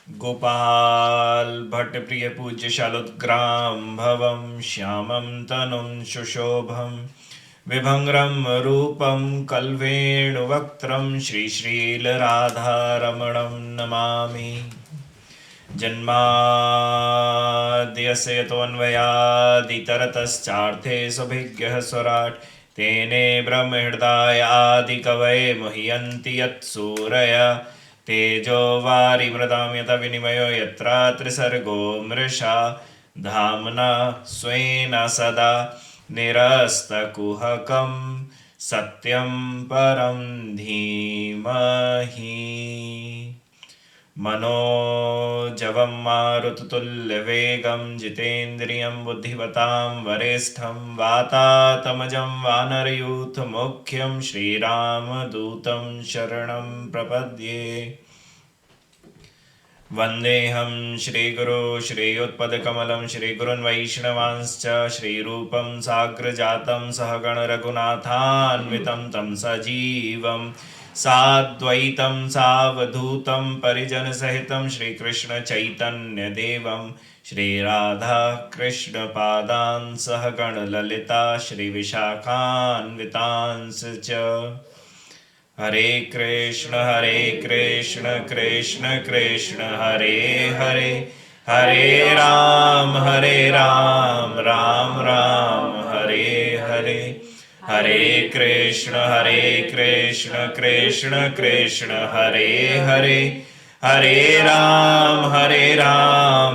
गोपाल भट्ट प्रिय पूज्य शालोत्ग्राम भवम श्यामं तनुं सुशोभम विभंगरम रूपम कल्वेणुवक्त्रम श्रीश्रीलराधारमणं नमामि। जन्माद्यस्य यतोऽन्वयादितरतश्चार्थे सुभिज्ञः स्वराट् तेने ब्रह्महृदायादिकवये मुह्यन्ति यत्सूरया तेजो वारिमृदां यथा विनिमयो यत्र त्रिसर्गो मृषा धाम्ना स्वेन सदा निरस्तकुहकं सत्यं परं धीमहि। मनोजवं मारुततुल्यवेगं जितेन्द्रियं बुद्धिमतां वरिष्ठं वातात्मजं वानरयूथमुख्यं श्रीरामदूतं शरणं प्रपद्ये। वन्देऽहं श्रीगुरो श्रीयुत्पदकमलं श्रीगुरुन् वैष्णवांश्च श्रीरूपं साग्रजातं सहगण रघुनाथान्वितं तं सजीवं साद्वैतं सावधूतं परिजनसहितं श्रीकृष्णचैतन्यदेवं श्रीराधाकृष्णपादान् सहगण ललिता श्रीविशाखान्वितांश्च च। हरे कृष्ण कृष्ण कृष्ण हरे हरे, हरे राम राम राम हरे हरे। हरे कृष्ण कृष्ण कृष्ण हरे हरे, हरे राम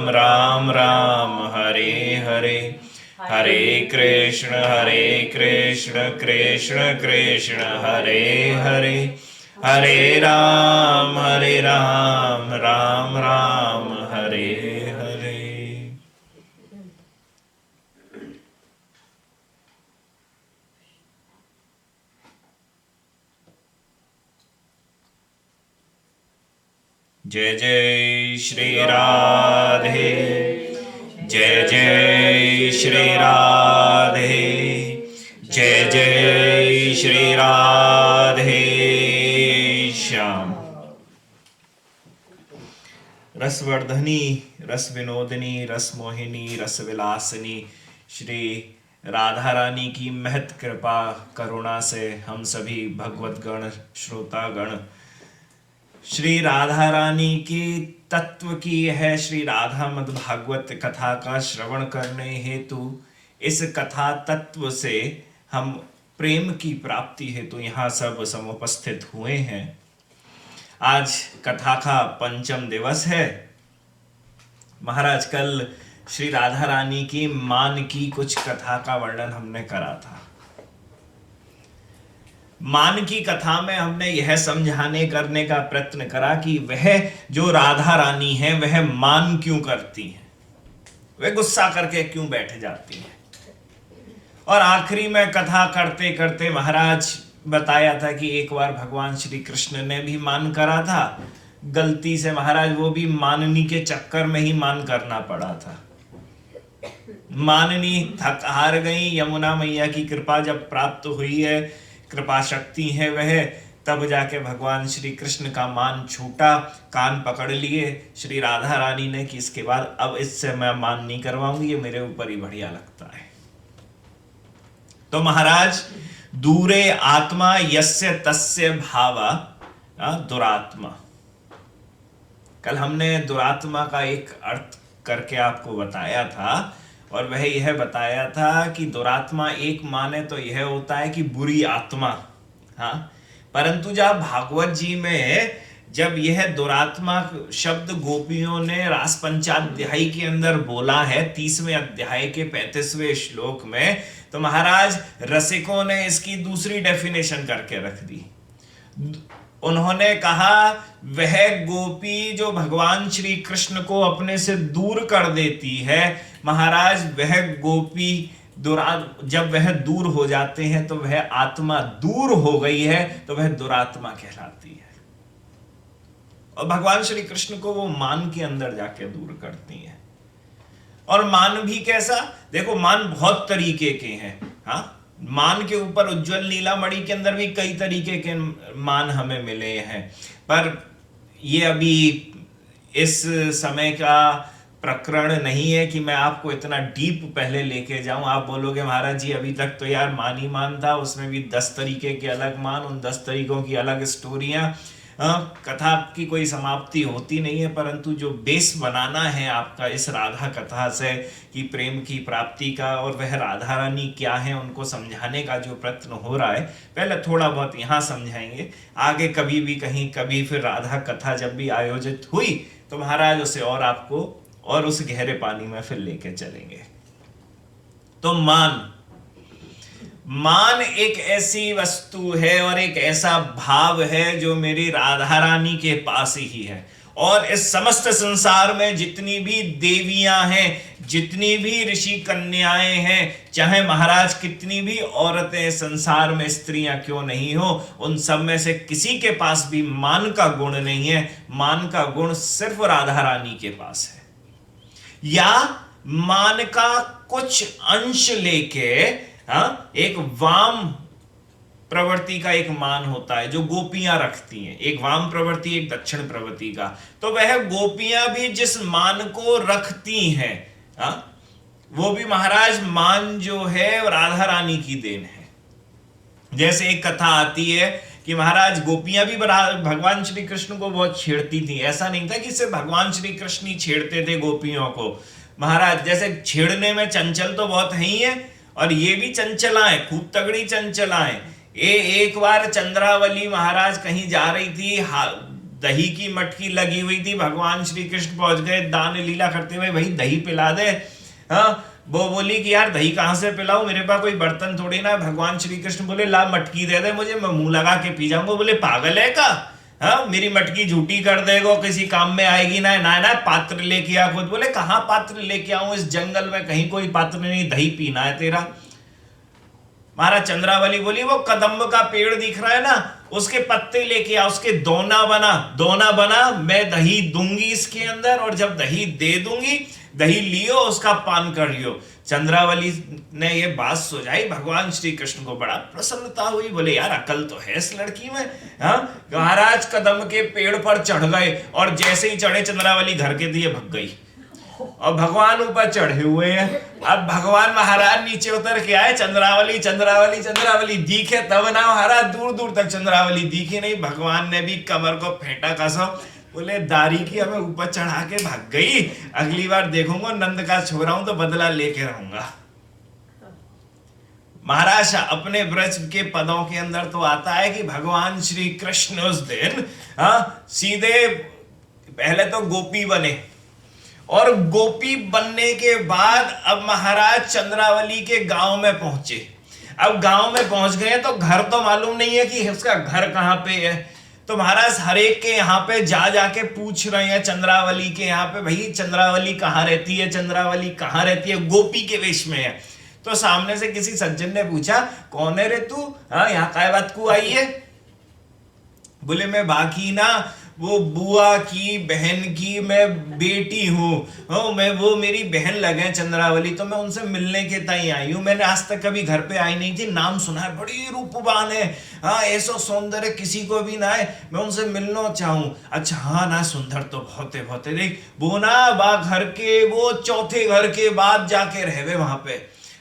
राम राम हरे हरे। हरे कृष्ण कृष्ण कृष्ण हरे हरे, हरे राम राम राम हरे हरे। जय जय श्री राधे, जय जय श्री राधे, जय जय श्री राधे श्याम। रसवर्धनी, रस विनोदिनी, रस मोहिनी, रस विलासिनी श्री राधा रानी की महत कृपा करुणा से हम सभी भगवतगण श्रोतागण श्री राधा रानी की तत्व की है श्री राधा मद भागवत कथा का श्रवण करने हेतु इस कथा तत्व से हम प्रेम की प्राप्ति हेतु यहाँ सब समुपस्थित हुए हैं। आज कथा का पंचम दिवस है। महाराज कल श्री राधा रानी की मान की कुछ कथा का वर्णन हमने करा था। मान की कथा में हमने यह समझाने करने का प्रयत्न करा कि वह जो राधा रानी है वह मान क्यों करती है, वह गुस्सा करके क्यों बैठ जाती है। और आखिरी में कथा करते करते महाराज बताया था कि एक बार भगवान श्री कृष्ण ने भी मान करा था, गलती से महाराज वो भी माननी के चक्कर में ही मान करना पड़ा था। माननी थक हार गई, यमुना मैया की कृपा जब प्राप्त हुई है, कृपा शक्ति है वह, तब जाके भगवान श्री कृष्ण का मान छूटा, कान पकड़ लिए श्री राधा रानी ने कि इसके बाद अब इससे मैं मान नहीं करवाऊंगी, ये मेरे ऊपर ही बढ़िया लगता है। तो महाराज दूरे आत्मा यस्य तस्य भावा दुरात्मा, कल हमने दुरात्मा का एक अर्थ करके आपको बताया था और वह यह बताया था कि दुरात्मा एक माने तो यह होता है कि बुरी आत्मा। हाँ, परंतु जब भागवत जी में जब यह दुरात्मा शब्द गोपियों ने रास पंचाध्यायी के अंदर बोला है 30वें अध्याय के 35वें श्लोक में, तो महाराज रसिकों ने इसकी दूसरी डेफिनेशन करके रख दी। उन्होंने कहा वह गोपी जो भगवान श्री कृष्ण को अपने से दूर कर देती है, महाराज वह गोपी जब वह दूर हो जाते हैं तो वह आत्मा दूर हो गई है, तो वह दुरात्मा कहलाती है। और भगवान श्री कृष्ण को वो मान के अंदर जाके दूर करती हैं। और मान भी कैसा, देखो मान बहुत तरीके के हैं। हाँ, मान के ऊपर उज्जवल नीलामणि के अंदर भी कई तरीके के मान हमें मिले हैं, पर ये अभी इस समय का प्रकरण नहीं है कि मैं आपको इतना डीप पहले लेके जाऊं। आप बोलोगे महाराज जी अभी तक तो यार मान ही मान था, उसमें भी 10 तरीके के अलग मान, उन 10 तरीकों की अलग स्टोरियां। कथा की कोई समाप्ति होती नहीं है, परंतु जो बेस बनाना है आपका इस राधा कथा से कि प्रेम की प्राप्ति का और वह राधा रानी क्या है उनको समझाने का जो प्रयत्न हो रहा है, पहले थोड़ा बहुत यहाँ समझाएंगे। आगे कभी भी कहीं कभी फिर राधा कथा जब भी आयोजित हुई तो महाराज उसे और आपको और उस गहरे पानी में फिर लेके चलेंगे। तो मान मान एक ऐसी वस्तु है और एक ऐसा भाव है जो मेरी राधा रानी के पास ही है। और इस समस्त संसार में जितनी भी देवियां हैं, जितनी भी ऋषि कन्याएं हैं, चाहे महाराज कितनी भी औरतें संसार में स्त्रियां क्यों नहीं हो, उन सब में से किसी के पास भी मान का गुण नहीं है। मान का गुण सिर्फ राधा रानी के पास है, या मान का कुछ अंश लेके एक वाम प्रवृत्ति का एक मान होता है जो गोपियां रखती हैं, एक वाम प्रवृत्ति एक दक्षिण प्रवृत्ति का। तो वह गोपियां भी जिस मान को रखती हैं, वो भी महाराज मान जो है राधा रानी की देन है। जैसे एक कथा आती है कि महाराज गोपियां भी भगवान श्री कृष्ण को बहुत छेड़ती थी। ऐसा नहीं था कि सिर्फ भगवान श्री कृष्ण ही छेड़ते थे गोपियों को। महाराज जैसे छेड़ने में चंचल तो बहुत है ही है, और ये भी चंचलाएं, खूब तगड़ी चंचलाएं। एक बार चंद्रावली महाराज कहीं जा रही थी, दही की मटकी लगी हुई थी, भगवान श्री कृष्ण पहुंच गए दान लीला करते हुए, भाई दही पिला दे। वो बोली कि यार दही कहां से पिलाऊं, मेरे पास कोई बर्तन थोड़ी ना। भगवान श्री कृष्ण बोले ला मटकी दे दे मुझे, मैं मुंह लगा के पी जाऊंगा। बोले पागल है का, मेरी मटकी झूठी कर देगो, किसी काम में आएगी ना। ना ना पात्र लेके आ खुद। बोले कहां पात्र लेके आऊं, इस जंगल में कहीं कोई पात्र नहीं, दही पीना है तेरा। महाराज चंद्रावली बोली वो कदम्ब का पेड़ दिख रहा है ना, उसके पत्ते लेके आ, उसके दोना बना, मैं दही दूंगी इसके अंदर, और जब दही दे दूंगी, दही लियो उसका पान कर लियो। चंद्रावली ने ये बात सुझाई, भगवान श्री कृष्ण को बड़ा प्रसन्नता हुई। बोले यार अकल तो है इस लड़की में। महाराज कदम के पेड़ पर चढ़ गए, और जैसे ही चढ़े चंद्रावली घर के दिए भग गई, और भगवान ऊपर चढ़े हुए हैं। अब भगवान महाराज नीचे उतर के आए, चंद्रावली चंद्रावली चंद्रावली दिखे तब ना। महाराज दूर दूर तक चंद्रावली दिखी नहीं। भगवान ने भी कमर को फेंटा कसो, बोले दारी की हमें ऊपर चढ़ा के भाग गई, अगली बार देखूंगा नंद का छोरा हूं तो बदला लेके रहूंगा। महाराज अपने ब्रज के पदों के अंदर तो आता है कि भगवान श्री कृष्ण उस दिन सीधे पहले तो गोपी बने, और गोपी बनने के बाद अब महाराज चंद्रावली के गांव में पहुंचे। अब गांव में पहुंच गए तो घर तो मालूम नहीं है कि उसका घर कहां पे है। तो महाराज हर एक के यहाँ पे जा जाके पूछ रहे हैं चंद्रावली के यहाँ पे, भाई चंद्रावली कहाँ रहती है, चंद्रावली कहाँ रहती है, गोपी के वेश में है। तो सामने से किसी सज्जन ने पूछा कौन है रे तू, यहाँ काय बात को आई है। बोले मैं बाकी ना वो बुआ की बहन की मैं बेटी हूँ, मैं वो मेरी बहन लगे चंद्रावली, तो मैं उनसे मिलने के ताई आई हूँ। मैंने आज तक कभी घर पे आई नहीं थी, नाम सुना है बड़ी रूपवान है, ऐसा सौंदर्य किसी को भी ना है, मैं उनसे मिलना चाहूँ। अच्छा हाँ ना सुंदर तो बहुत है बहुत है, देख वो ना बा घर के वो चौथे घर के बाद जाके रहवे वहां पे,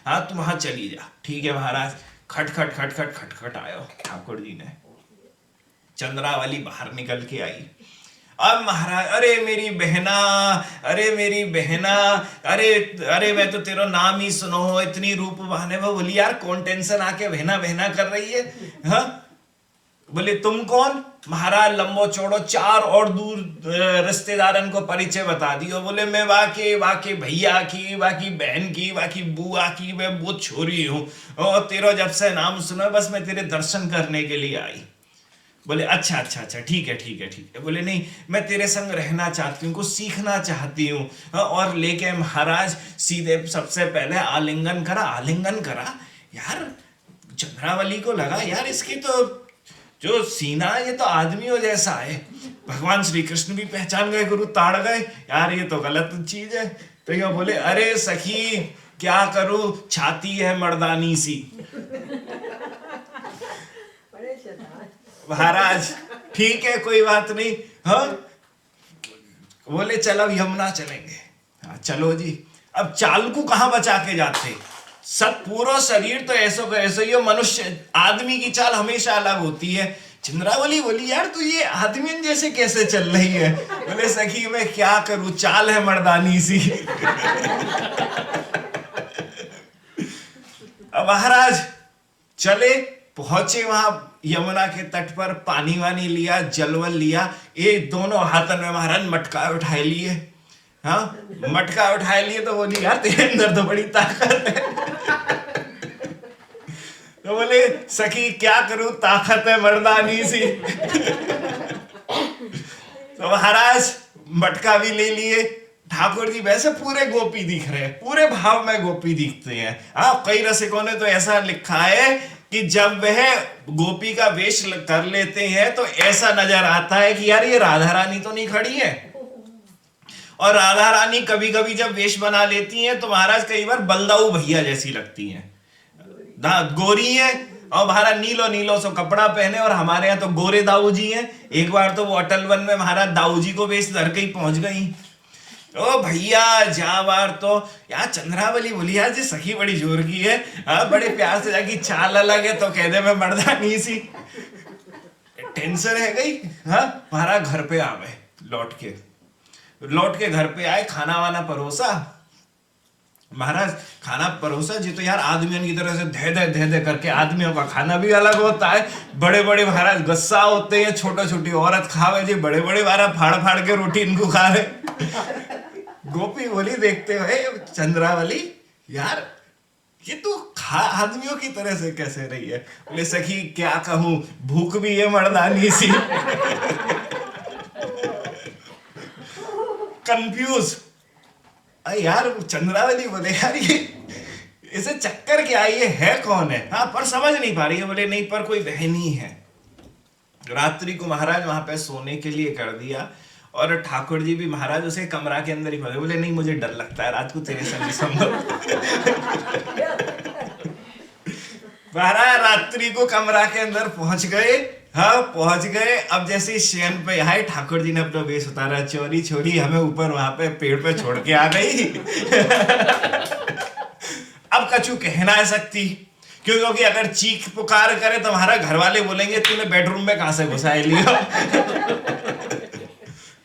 तुम वहां चली जा। ठीक है महाराज। खट खट खट खट खट खट आयो ठाकुर जी ने। चंद्रावली बाहर निकल के आई। अब महाराज अरे मेरी बहना, अरे मेरी बहना, अरे अरे मैं तो तेरा नाम ही सुनो, इतनी रूपवान है। वो बोली यार कौन टेंशन आके बहना बहना कर रही है। बोले तुम कौन। महाराज लंबो चौड़ो 4 और दूर रिश्तेदारन को परिचय बता दियो। बोले मैं वाके वाके भैया की, वाकी बहन की, वाकी बुआ की मैं वो छोरी हूँ, और तेरा जब से नाम सुना बस मैं तेरे दर्शन करने के लिए आई। बोले अच्छा अच्छा अच्छा ठीक है ठीक है ठीक है। बोले नहीं मैं तेरे संग रहना चाहती हूँ, कुछ सीखना चाहती हूँ। और लेके महाराज सीधे सबसे पहले आलिंगन करा। आलिंगन करा यार, चंद्रावली को लगा यार इसकी तो जो सीना ये तो आदमियों जैसा है। भगवान श्री कृष्ण भी पहचान गए, गुरु ताड़ गए, यार ये तो गलत चीज है। तो ये बोले अरे सखी क्या करूं, छाती है मर्दानी सी। महाराज ठीक है कोई बात नहीं। बोले चल अब यमुना चलेंगे। हाँ चलो जी। अब चाल को कहाँ बचा के जाते, सब पूरा शरीर तो ऐसो का ऐसो ही, मनुष्य आदमी की चाल हमेशा अलग होती है। चंद्रावली बोली यार तू ये आदमी जैसे कैसे चल रही है? बोले सखी मैं क्या करूं, चाल है मर्दानी सी। अब महाराज चले, पहुंचे वहां यमुना के तट पर, पानी वानी लिया, जलवल लिया, एक दोनों हाथन में महाराज मटका उठाए लिए। हाँ मटका उठाए लिए तो बोली यार तेरे अंदर तो बड़ी ताकत है। तो बोले सखी क्या करूं, ताकत है मर्दानी सी। तो महाराज मटका भी ले लिए। ठाकुर जी वैसे पूरे गोपी दिख रहे हैं, पूरे भाव में गोपी दिखते हैं। हाँ कई रसिकों ने तो ऐसा लिखा है कि जब वह गोपी का वेश कर लेते हैं तो ऐसा नजर आता है कि यार ये राधा रानी तो नहीं खड़ी है। और राधा रानी कभी कभी जब वेश बना लेती हैं तो महाराज कई बार बलदाऊ भैया जैसी लगती हैं, गोरी है और महाराज नीलो नीलो सो कपड़ा पहने, और हमारे यहाँ तो गोरे दाऊ जी हैं। एक बार तो वो अटल वन में महाराज दाऊ जी को वेश धर के ही पहुंच गई। ओ भैया जा बार तो यार चंद्रावली बोली यार जी सखी बड़ी जोर की है। बड़े प्यार से जाके चाल अलग है तो कह दे मैं मर्दानी सी। टेंशन है गई। हाँ महाराज घर पे आ गए, लौट के घर पे आए, खाना वाना परोसा। महाराज खाना परोसा जी तो यार आदमियों की तरह से धे धे करके, आदमियों का खाना भी अलग होता है। बड़े बड़े महाराज गस्सा होते हैं, छोटा छोटी औरत खावे जी, बड़े बड़े महाराज फाड़ फाड़ के रोटी इनको खा रहे। गोपी बोली देखते हुए चंद्रावली यार ये तू आदमियों की तरह से कैसे रही है? बोले सखी क्या कहूं, भूख भी है मर्दानी सी। कंफ्यूज। यार चंद्रावली बोले यार ये इसे चक्कर क्या, ये है कौन है? हाँ पर समझ नहीं पा रही है। बोले नहीं पर कोई बहनी है। रात्रि को महाराज वहां पे सोने के लिए कर दिया, और ठाकुर जी भी महाराज उसे कमरा के अंदर ही खोले। बोले नहीं मुझे डर लगता है रात को तेरे संग संभव। महाराज रात्रि को कमरा के अंदर पहुंच गए। हाँ पहुंच गए। अब जैसे शयन पे आए ठाकुर जी ने अपना वेश उतारा, चोरी छोरी हमें ऊपर वहां पे पेड़ पे छोड़ के आ गई। अब कछु कह ना सकती, क्योंकि अगर चीख पुकार करे तो हमारा घर वाले बोलेंगे तूने बेडरूम में कहां से घुसाए लिया।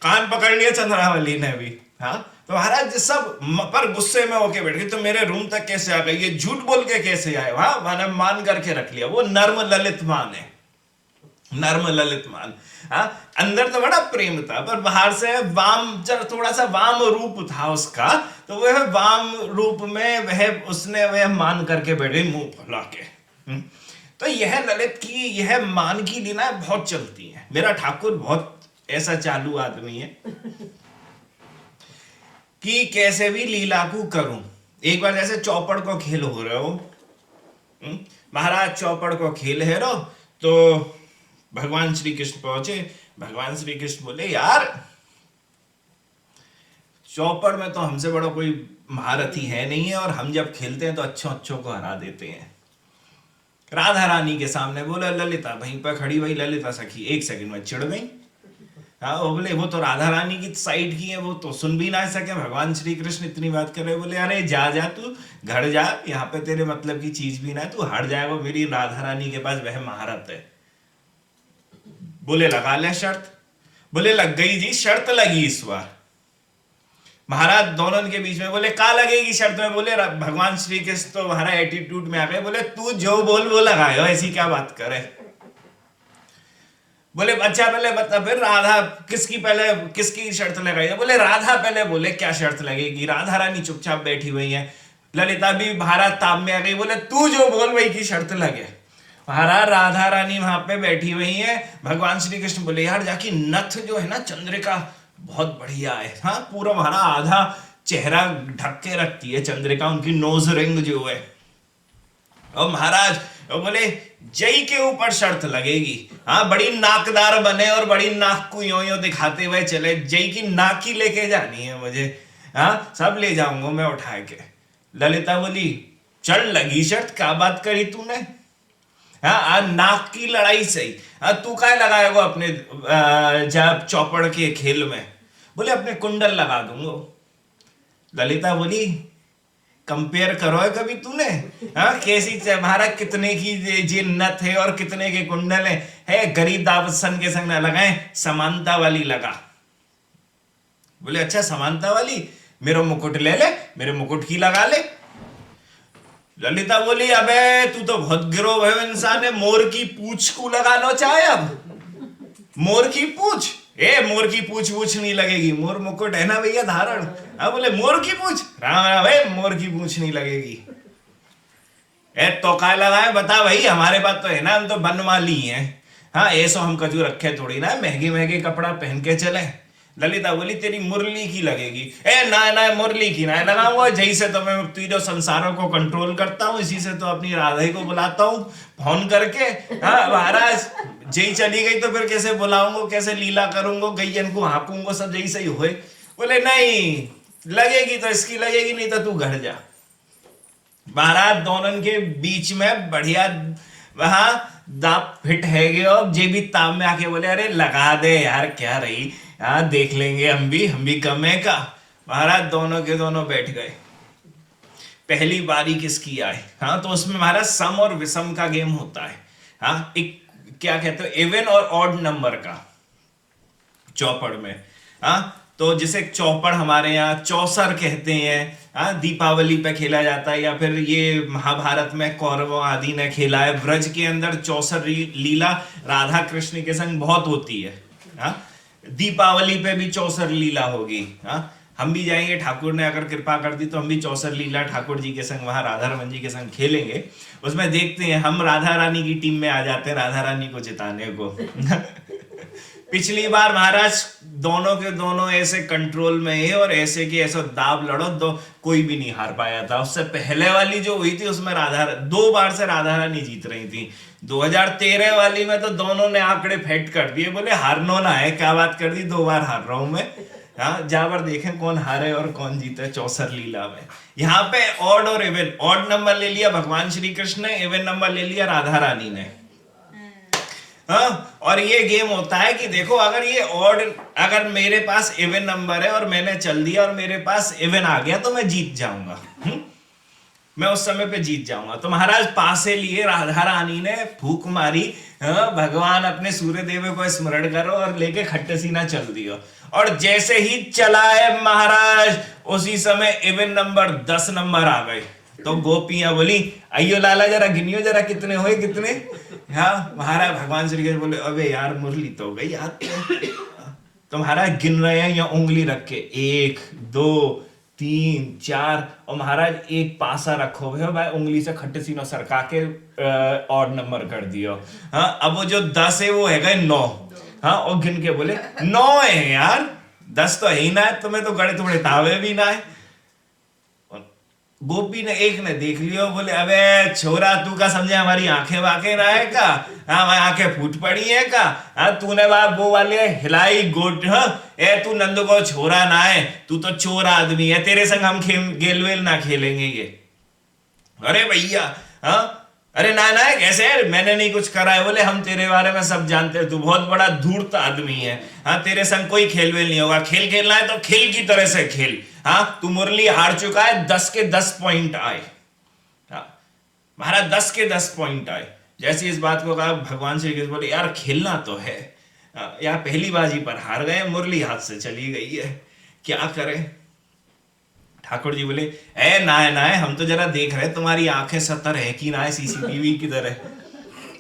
कान पकड़ लिया चंद्रावली ने भी। हाँ तो महाराज सब पर गुस्से में होके बैठ गए, तो मेरे रूम तक कैसे आ गए, ये झूठ बोल के कैसे आए? हाँ मैंने मान करके रख लिया। वो नर्म ललित मान है, नर्म ललित मान। हाँ अंदर तो बड़ा प्रेम था, पर बाहर से वाम, थोड़ा सा वाम रूप था उसका, तो वह वाम रूप में वह मान करके बैठे मुंह फुला के। तो यह ललित की, यह मान की लीला बहुत चलती है। मेरा ठाकुर बहुत ऐसा चालू आदमी है कि कैसे भी लीला को करूं। एक बार जैसे चौपड़ को खेल हो रहे हो, महाराज चौपड़ को खेल है रो, तो भगवान श्री कृष्ण पहुंचे। भगवान श्री कृष्ण बोले यार चौपड़ में तो हमसे बड़ा कोई महारथी है नहीं है, और हम जब खेलते हैं तो अच्छों को हरा देते हैं। राधा रानी के सामने बोले ललिता वहीं पर खड़ी, वही ललिता सखी 1 सेकंड में चिढ़ गई। हाँ बोले वो तो राधा रानी की साइड की है, वो तो सुन भी ना सके। भगवान श्री कृष्ण इतनी बात कर रहे, बोले अरे जा तू घर जा, यहाँ पे तेरे मतलब की चीज भी ना है, तू हट जाएगा, मेरी राधा रानी के पास वह महारत है। बोले लगा ले शर्त। बोले लग गई जी, शर्त लगी इस बार। महाराज दोनों के बीच में बोले का लगेगी शर्त में? बोले भगवान श्री कृष्ण तो हमारा एटीट्यूड में आ गए, बोले तू जो बोल वो लगाए, ऐसी क्या बात करे? बोले अच्छा पहले बता फिर राधा किसकी शर्त लगाई? बोले राधा पहले। बोले क्या शर्त लगेगी? राधा रानी चुपचाप बैठी हुई है, ललिता भी महाराज ताब में आ गई। बोले तू जो बोल वही की शर्त लगे। महाराज राधा रानी वहां पे बैठी हुई है। भगवान श्री कृष्ण बोले यार जाकी नथ जो है ना चंद्रिका बहुत बढ़िया है। हाँ पूरा हमारा आधा चेहरा ढक के रखती है चंद्रिका, उनकी नोज रिंग जो है। और महाराज बोले जय के ऊपर शर्त लगेगी। हाँ बड़ी नाकदार बने और बड़ी नाक को यो यो दिखाते हुए चले, जय की नाक ही लेके जानी है मुझे। हाँ सब ले जाऊंगा मैं उठा के। ललिता बोली चल लगी शर्त, क्या बात करी तूने? हाँ नाक की लड़ाई सही, हाँ तू क्या लगाएगा अपने जब चौपड़ के खेल में? बोले अपने कुंडल लगा दूंगा। ललिता बोली कंपेयर करो है कभी तूने? हाँ कैसी महाराज कितने की जे नथ है और कितने के कुंडल है गरीब दावत सन के संग ना लगाए, समानता वाली लगा। बोले अच्छा समानता वाली, मेरा मुकुट ले ले, मेरे मुकुट की लगा ले। ललिता बोली अबे तू तो बहुत गिरो भय इंसान है, मोर की पूछ को लगा लो चाहे। अब मोर की पूछ, मोर की पूछ पूछ नहीं लगेगी, मोर मुकुट है ना भैया धारण। अब बोले मोर की पूछ, राम राम भाई मोर की पूछ नहीं लगेगी। तो काय लगाए बता भाई, हमारे पास तो है ना, हम तो बनमाली हैं। हाँ ऐसो हम कजू रखे थोड़ी ना, महंगे महंगे कपड़ा पहन के चले। ललिता बोली तेरी मुरली की लगेगी। ना ना मुरली की ना लगाऊंगा, जही से तो मैं तीनों संसारों को कंट्रोल करता हूँ, इसी से तो अपनी राधा को बुलाता हूँ फोन करके। हाँ महाराज जही चली गई तो फिर कैसे बुलाऊंगा, कैसे लीला करूंगा, गैयन को हाँकूंगा, सब जही सही हुए। बोले नहीं लगेगी तो इसकी लगेगी, नहीं तो तू घर जा। महाराज दोनों के बीच में बढ़िया वहां दाप फिट है गए, और जे भी ताम में आके बोले अरे लगा दे यार क्या रही, हाँ देख लेंगे हम भी कम है का। महाराज दोनों के दोनों बैठ गए। पहली बारी किसकी आए? हाँ तो उसमें महाराज सम और विषम का गेम होता है। हाँ एक क्या कहते हो इवन और ऑड नंबर का चौपड़ में। हाँ तो जिसे चौपड़ हमारे यहाँ चौसर कहते हैं। हाँ दीपावली पे खेला जाता है, या फिर ये महाभारत में कौरवों आदि ने खेला है। ब्रज के अंदर चौसर लीला राधा कृष्ण के संग बहुत होती है। हाँ दीपावली पे भी चौसर लीला होगी। हाँ हम भी जाएंगे, ठाकुर ने अगर कृपा कर दी तो हम भी चौसर लीला ठाकुर जी के संग वहां राधा रमन जी के संग खेलेंगे। उसमें देखते हैं, हम राधा रानी की टीम में आ जाते हैं राधा रानी को जिताने को। पिछली बार महाराज दोनों के दोनों ऐसे कंट्रोल में है, और ऐसे के ऐसा दाब लड़ो तो कोई भी नहीं हार पाया था। उससे पहले वाली जो हुई थी उसमें दो बार से राधा रानी जीत रही थी। 2013 वाली में तो दोनों ने आंकड़े फेट कर दिए, बोले हारनो ना है, क्या बात कर दी, 2 बार हार रहा हूं मैं। हाँ जहां पर देखें कौन हारे और कौन जीते चौसर लीला में। यहाँ पे ऑड और इवन, ऑड नंबर ले लिया भगवान श्री कृष्ण ने, इवन नंबर ले लिया राधा रानी ने। हाँ और ये गेम होता है कि देखो अगर ये ऑड, अगर मेरे पास इवन नंबर है और मैंने चल दिया और मेरे पास इवन आ गया तो मैं जीत जाऊंगा। मैं उस समय पे जीत जाऊंगा। तो महाराज पासे लिए राधा रानी ने फूक मारी, भगवान अपने सूर्य देव को स्मरण करो, और लेके खट्टे सीना चल दियो। और जैसे ही चला है महाराज उसी समय इवन नंबर 10 नंबर आ गए। तो गोपियां बोली अयो लाला जरा गिनियो जरा कितने हुए कितने। हाँ महाराज भगवान श्री कृष्ण बोले अबे यार मुरली तो गई याद। तो महाराज गिन रहे हैं या उंगली रख के 1 2 3 4, और महाराज एक पासा रखो भाई उंगली से खट्टे सीनों सरका के ऑड नंबर कर दियो। हाँ अब वो जो 10 है वो है गए 9। हाँ और गिन के बोले 9 है यार, 10 तो है ही ना है, तुम्हें तो गड़े थोड़े तावे भी ना है। गोपी ने एक ने देख लियो, बोले अबे छोरा तू का समझे हमारी आंखें वाके ना है का? हाँ भाई आंखें फूट पड़ी है का? हाँ तूने बाप वो वाले हिलाई गोट। हाँ तू नंद को छोरा ना है, तू तो चोर आदमी है, तेरे संग हम गेल वेल ना खेलेंगे ये। अरे भैया हाँ अरे ना ना कैसे है, मैंने नहीं कुछ करा है। बोले हम तेरे बारे में सब जानते हैं, तू बहुत बड़ा धूर्त आदमी है। हाँ तेरे संग कोई खेल वेल नहीं होगा, खेल खेलना है तो खेल की तरह से खेल। हाँ तू मुरली हार चुका है, 10 के 10 पॉइंट आए। हाँ महाराज 10 के 10 पॉइंट आए। जैसे इस बात को कहा भगवान श्री कृष्ण बोले यार खेलना तो है, यार पहली बाजी पर हार गए, मुरली हाथ से चली गई है, क्या करें। ठाकुर जी बोले ना है हम तो जरा देख रहे तुम्हारी आंखें सतर है कि ना है, सीसीटीवी की तरह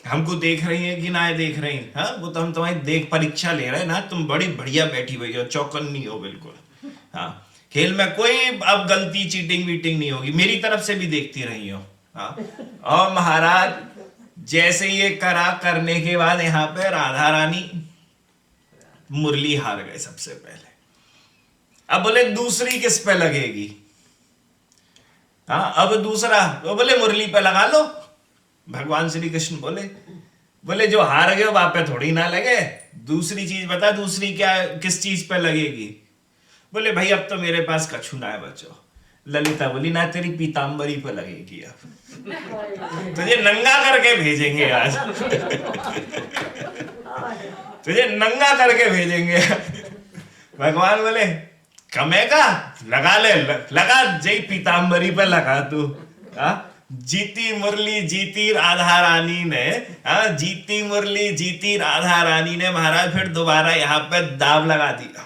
हमको देख रही है कि ना है देख रही। हाँ वो तो हम तुम्हारी देख परीक्षा ले रहे हैं ना, तुम बड़ी बढ़िया बैठी हुई हो, चौकन्नी हो बिल्कुल। हाँ खेल में कोई अब गलती चीटिंग वीटिंग नहीं होगी, मेरी तरफ से भी देखती रही हो। हाँ और महाराज जैसे ये करा करने के बाद यहाँ पे राधा रानी मुरली हार गए सबसे पहले। अब बोले दूसरी किस पे लगेगी? हाँ अब दूसरा तो बोले मुरली पे लगा लो। भगवान श्री कृष्ण बोले जो हार गए वहां पे थोड़ी ना लगे, दूसरी चीज बता, दूसरी क्या किस चीज पे लगेगी? बोले भाई अब तो मेरे पास कछु ना है बच्चों। ललिता बोली ना तेरी पीतांबरी पे लगेगी, अब तुझे नंगा करके भेजेंगे आज। तुझे नंगा करके भेजेंगे। भगवान बोले कमे का लगा ले, लगा जय पीताम्बरी पे लगा तू। जीती मुरली जीती राधा रानी ने, जीती मुरली जीती राधा रानी ने महाराज फिर दोबारा यहाँ पे दाव लगा दिया।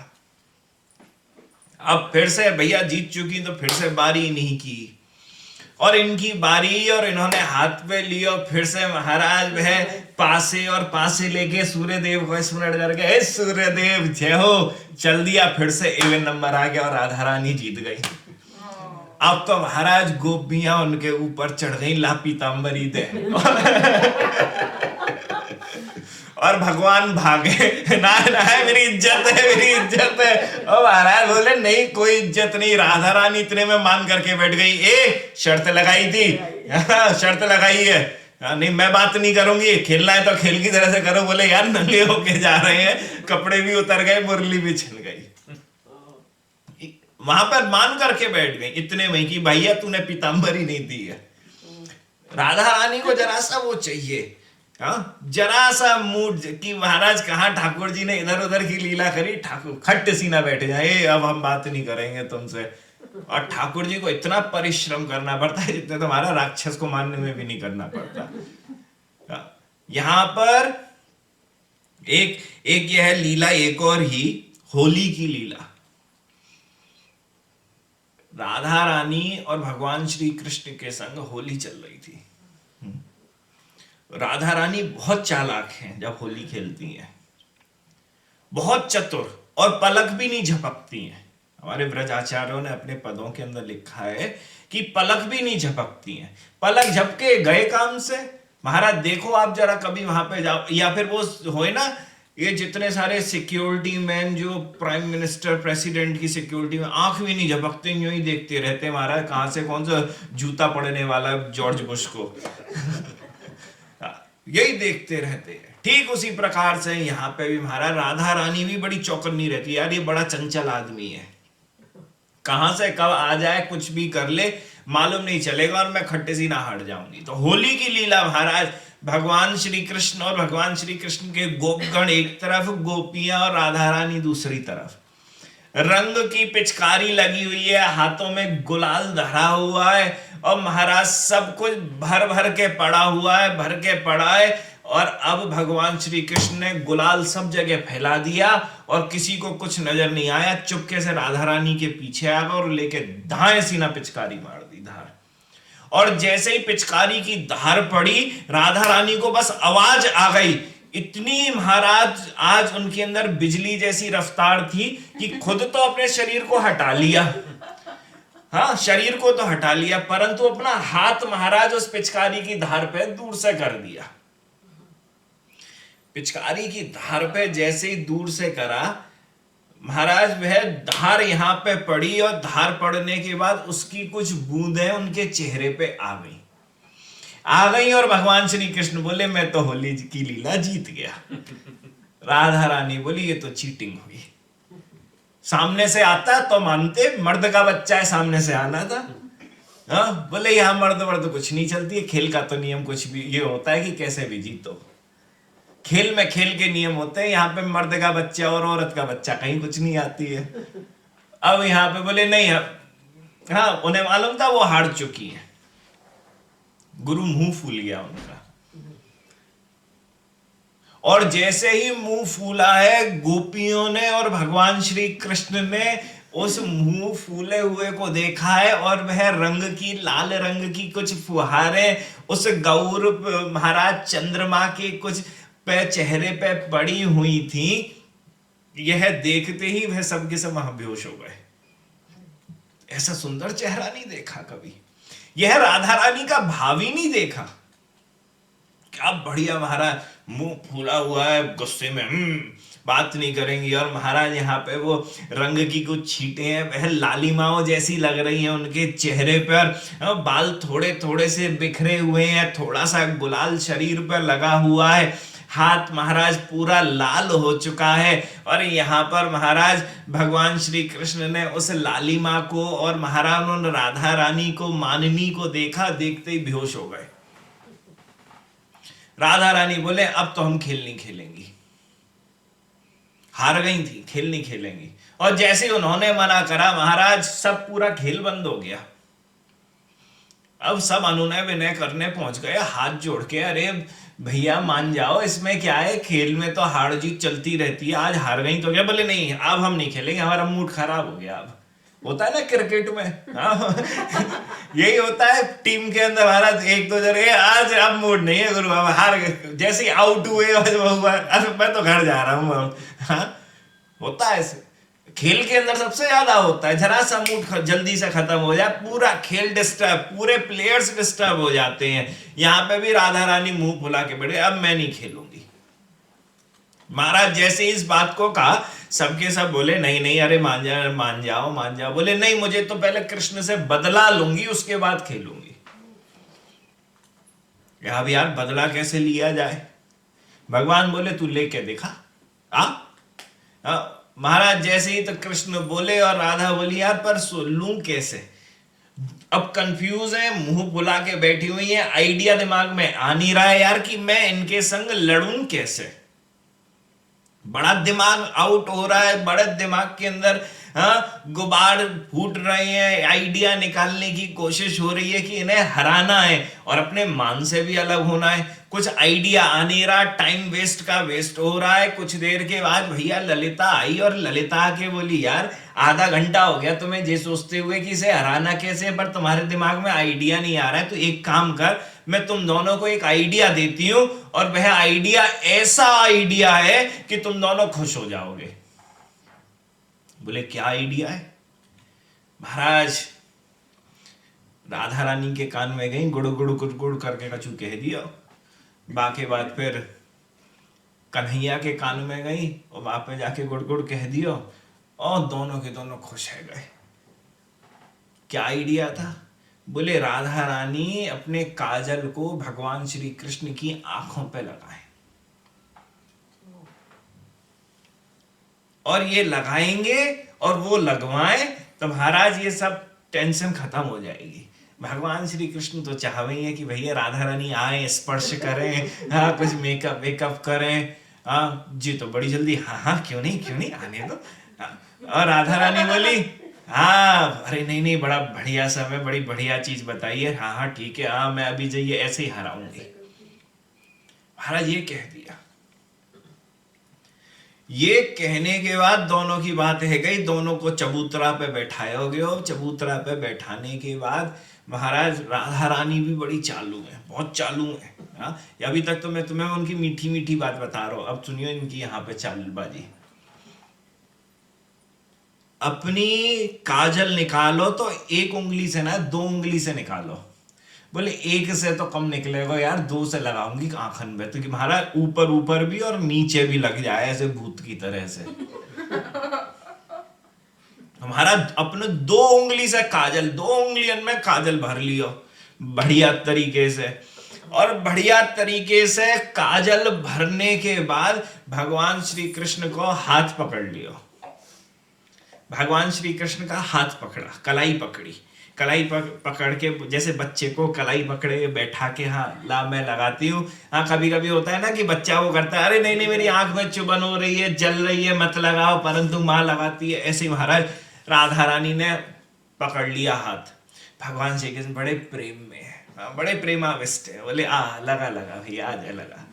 अब फिर से भैया जीत चुकी तो फिर से बारी नहीं की, और इनकी बारी, और इन्होंने हाथ पे लिया। फिर से महाराज वह पासे और पासे लेके सूर्यदेव को स्मरण करके, हे सूर्यदेव जय हो, चल दिया। फिर से इवन नंबर आ गया और राधा रानी जीत गई। अब तो महाराज गोपियां उनके ऊपर चढ़ गई ला पीताम्बरी दे और भगवान भागे, ना ना मेरी इज्जत है, मेरी इज्जत है। और महाराज बोले नहीं कोई इज्जत नहीं, राधा रानी इतने में मान करके बैठ गई। शर्त लगाई थी, शर्त लगाई है, नहीं मैं बात नहीं करूंगी, खेलना है तो खेल की तरह से करो। बोले यार नंगे होके जा रहे हैं, कपड़े भी उतर गए, मुरली भी छिल गई। वहां पर मान करके बैठ गई इतने में कि भैया तूने पीताम्बरी नहीं दी है। राधा रानी को जरा सा वो चाहिए, जरा सा मूड कि महाराज कहा ठाकुर जी ने इधर उधर की लीला करी, ठाकुर खट्ट सीना बैठ जाए, अब हम बात नहीं करेंगे तुमसे। और ठाकुर जी को इतना परिश्रम करना पड़ता है जितना तुम्हारा राक्षस को मारने में भी नहीं करना पड़ता। यहां पर एक यह लीला, एक और ही होली की लीला। राधा रानी और भगवान श्री कृष्ण के संग होली चल रही थी। राधा रानी बहुत चालाक हैं जब होली खेलती हैं, बहुत चतुर, और पलक भी नहीं झपकती हैं। हमारे ब्रजाचार्यों ने अपने पदों के अंदर लिखा है कि पलक भी नहीं झपकती हैं। पलक झपके गए काम से। महाराज देखो आप जरा कभी वहां पे जाओ, या फिर वो होए ना ये जितने सारे सिक्योरिटी मैन जो प्राइम मिनिस्टर प्रेसिडेंट की सिक्योरिटी में, आंख भी नहीं झपकते, यूं ही देखते रहते महाराज कहां से कौन सा जूता पड़ने वाला जॉर्ज बुश को यही देखते रहते हैं। ठीक उसी प्रकार से यहाँ पे भी महाराज राधा रानी भी बड़ी चौकन्नी रहती है, यार ये बड़ा चंचल आदमी है, कहां से कब आ जाए कुछ भी कर ले मालूम नहीं चलेगा, और मैं खट्टे सी ना हट जाऊंगी। तो होली की लीला महाराज, भगवान श्री कृष्ण और भगवान श्री कृष्ण के गोपगण एक तरफ, गोपियां और राधा रानी दूसरी तरफ। रंग की पिचकारी लगी हुई है, हाथों में गुलाल धरा हुआ है, और महाराज सब कुछ भर भर के पड़ा हुआ है, भर के पड़ा है। और अब भगवान श्री कृष्ण ने गुलाल सब जगह फैला दिया, और किसी को कुछ नजर नहीं आया। चुपके से राधा रानी के पीछे आ गए और लेके धाए सीना पिचकारी मार दी, धार। और जैसे ही पिचकारी की धार पड़ी, राधा रानी को बस आवाज आ गई, इतनी महाराज आज उनके अंदर बिजली जैसी रफ्तार थी कि खुद तो अपने शरीर को हटा लिया, हाँ शरीर को तो हटा लिया, परंतु अपना हाथ महाराज उस पिचकारी की धार पे दूर से कर दिया। पिचकारी की धार पे जैसे ही दूर से करा, महाराज वह धार यहां पे पड़ी, और धार पड़ने के बाद उसकी कुछ बूंदें उनके चेहरे पे आ गई, और भगवान श्री कृष्ण बोले मैं तो होली की लीला जीत गया। राधा रानी बोली ये तो चीटिंग हुई, सामने से आता तो मानते, मर्द का बच्चा है सामने से आना था। बोले यहां मर्द वर्द कुछ नहीं चलती है, खेल का तो नियम कुछ भी ये होता है कि कैसे भी जीतो, खेल में खेल के नियम होते हैं, यहाँ पे मर्द का बच्चा और औरत का बच्चा कहीं कुछ नहीं आती है। अब यहाँ पे बोले नहीं, हाँ उन्हें मालूम था वो हार चुकी है, गुरु मुंह फूल गया उनका। और जैसे ही मुंह फूला है, गोपियों ने और भगवान श्री कृष्ण ने उस मुंह फूले हुए को देखा है, और वह रंग की, लाल रंग की कुछ फुहारें उस गौर महाराज चंद्रमा के कुछ पे चेहरे पे पड़ी हुई थी। यह देखते ही वह सबके सब बेहोश हो गए। ऐसा सुंदर चेहरा नहीं देखा कभी, यह राधा रानी का भाव ही नहीं देखा। क्या बढ़िया महाराज, मुंह फूला हुआ है, गुस्से में बात नहीं करेंगी, और महाराज यहाँ पे वो रंग की कुछ छींटे हैं, वह लालिमाओं जैसी लग रही हैं उनके चेहरे पर, बाल थोड़े थोड़े से बिखरे हुए हैं, थोड़ा सा गुलाल शरीर पर लगा हुआ है, हाथ महाराज पूरा लाल हो चुका है। और यहाँ पर महाराज भगवान श्री कृष्ण ने उस लालिमा को और महाराज उन राधा रानी को, माननी को देखा, देखते ही बेहोश हो गए। राधा रानी बोले अब तो हम खेल नहीं खेलेंगी, हार गई थी, खेल नहीं खेलेंगी। और जैसे उन्होंने मना करा महाराज, सब पूरा खेल बंद हो गया। अब सब अनुनय विनय करने पहुंच गए हाथ जोड़ के, अरे भैया मान जाओ, इसमें क्या है, खेल में तो हार जीत चलती रहती है, आज हार गई तो क्या, बोले नहीं अब हम नहीं खेलेंगे, हमारा मूड खराब हो गया। अब होता है ना क्रिकेट में, हाँ यही होता है टीम के अंदर, हमारा एक दो जगह आज अब मूड नहीं है गुरु, अब हार गए, जैसे आउट हुए अब मैं तो घर जा रहा हूँ। हाँ होता है ऐसे, खेल के अंदर सबसे ज्यादा होता है, जरा सा मूड जल्दी से खत्म हो जाए पूरा खेल डिस्टर्ब, पूरे प्लेयर्स डिस्टर्ब हो जाते हैं। यहां पे भी राधा रानी मुंह फुला के बैठे, अब मैं नहीं खेलूंगी। महाराज जैसे इस बात को कहा, सबके सब बोले नहीं नहीं, अरे मान जाओ मान जाओ मान जाओ। बोले नहीं, मुझे तो पहले कृष्ण से बदला लूंगी, उसके बाद खेलूंगी। अब यार बदला कैसे लिया जाए? भगवान बोले तू लेके दिखा। महाराज जैसे ही तो कृष्ण बोले और राधा बोली यार पर लूं कैसे? अब कंफ्यूज है, मुंह बुला के बैठी हुई है, आइडिया दिमाग में आ नहीं रहा है यार कि मैं इनके संग लड़ूं कैसे। बड़ा दिमाग आउट हो रहा है, बड़े दिमाग के अंदर गुबार फूट रहे हैं, आइडिया निकालने की कोशिश हो रही है कि इन्हें हराना है और अपने मान से भी अलग होना है। कुछ आइडिया आ नहीं रहा, टाइम वेस्ट का वेस्ट हो रहा है। कुछ देर के बाद भैया ललिता आई और ललिता आके बोली यार आधा घंटा हो गया तुम्हें ये सोचते हुए कि इसे हराना कैसे, पर तुम्हारे दिमाग में आइडिया नहीं आ रहा है, तो एक काम कर, मैं तुम दोनों को एक आइडिया देती हूं और वह आइडिया ऐसा आइडिया है कि तुम दोनों खुश हो जाओगे। बोले क्या आइडिया है? महाराज राधा रानी के कान में गई, गुड़ गुड़ गुड़ गुड़ करके कछु कह दिया। बाकी बात फिर कन्हैया के कान में गई और वहां पे जाके गुड़ गुड़ कह दिया और दोनों के दोनों खुश है गए। क्या आइडिया था? बोले राधा रानी अपने काजल को भगवान श्री कृष्ण की आंखों पे लगाए, और ये लगाएंगे और वो लगवाएं तो महाराज ये सब टेंशन खत्म हो जाएगी। भगवान श्री कृष्ण तो चाह रही है कि भैया राधा रानी आए, स्पर्श करें, हाँ कुछ मेकअप वेकअप करें। हाँ जी तो बड़ी जल्दी, हाँ हाँ क्यों नहीं आने दो। और राधा रानी बोली हाँ अरे नहीं नहीं बड़ा बढ़िया समय, बड़ी बढ़िया चीज बताइए, हाँ हाँ ठीक है, हाँ मैं अभी जाइए ऐसे ही हराऊंगी। महाराज ये कह दिया। ये कहने के बाद दोनों की बात है गई, दोनों को चबूतरा पे बैठाया हो गया। चबूतरा पे बैठाने के बाद महाराज राधा रानी भी बड़ी चालू है, बहुत चालू है। हाँ अभी तक तो मैं तुम्हें उनकी मीठी मीठी बात बता रहा हूं, अब सुनियो इनकी यहाँ पे चालबाजी। अपनी काजल निकालो तो एक उंगली से ना, दो उंगली से निकालो। बोले एक से तो कम निकलेगा यार, दो से लगाऊंगी आंखन में, तो कि महाराज ऊपर ऊपर भी और नीचे भी लग जाए ऐसे भूत की तरह से। हमारा अपने दो उंगली से काजल, दो उंगलियन में काजल भर लियो बढ़िया तरीके से। और बढ़िया तरीके से काजल भरने के बाद भगवान श्री कृष्ण को हाथ पकड़ लियो। भगवान श्री कृष्ण का हाथ पकड़ा, कलाई पकड़ी, कलाई पकड़ के जैसे बच्चे को कलाई पकड़े बैठा के, हाँ ला मैं लगाती हूँ। हाँ कभी कभी होता है ना कि बच्चा वो करता है, अरे नहीं नहीं मेरी आंख में चुभन हो रही है, जल रही है, मत लगाओ, परंतु माँ लगाती है। ऐसे महाराज राधा रानी ने पकड़ लिया हाथ। भगवान श्री कृष्ण बड़े प्रेम में है, बड़े प्रेमाविष्ट है। बोले लगा लगा भैया आ जाए लगा।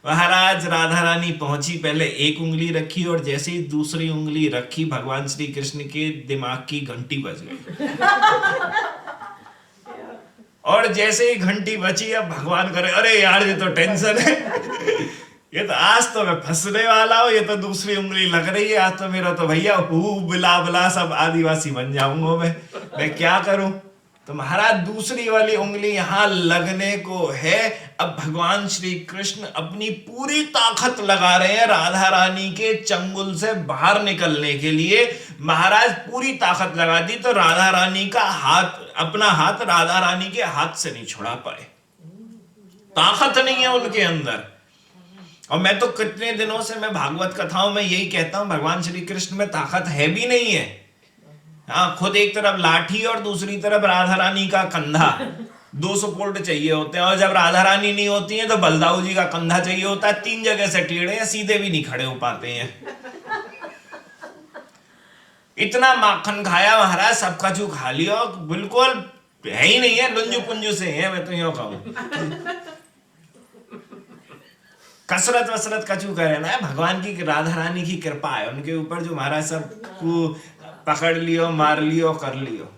महाराज राधा रानी पहुंची, पहले एक उंगली रखी और जैसे ही दूसरी उंगली रखी भगवान श्री कृष्ण के दिमाग की घंटी बज गई। और जैसे ही घंटी बची, अब भगवान करे अरे यार ये तो टेंशन है, ये तो आज तो मैं फंसने वाला हूं, ये तो दूसरी उंगली लग रही है, आज तो मेरा तो भैया बिला बिला सब आदिवासी बन जाऊंगा मैं क्या करूं। तो महाराज दूसरी वाली उंगली यहां लगने को है। अब भगवान श्री कृष्ण अपनी पूरी ताकत लगा रहे हैं राधा रानी के चंगुल से बाहर निकलने के लिए। महाराज पूरी ताकत लगा दी तो राधा रानी का हाथ, अपना हाथ राधा रानी के हाथ से नहीं छुड़ा पाए, ताकत नहीं है उनके अंदर। और मैं तो कितने दिनों से मैं भागवत कथाओं में यही कहता हूं, भगवान श्री कृष्ण में ताकत है भी नहीं है। हाँ खुद एक तरफ लाठी और दूसरी तरफ राधा रानी का कंधा, 200 सपोर्ट चाहिए होते हैं। और जब राधा रानी नहीं होती है तो बलदाऊ जी का कंधा चाहिए होता है, 3 जगह से टेढ़े हैं, सीधे भी नहीं खड़े हो पाते हैं। इतना माखन खाया महाराज, सब कछु खा लिया, बिल्कुल है ही नहीं है, लुंजू पुंजू से है, मैं तो यूं कहूं। कसरत वसरत कछु करे ना, भगवान की राधा रानी की कृपा है उनके ऊपर, जो महाराज सबको पकड़ लियो, मार लियो, कर लियो।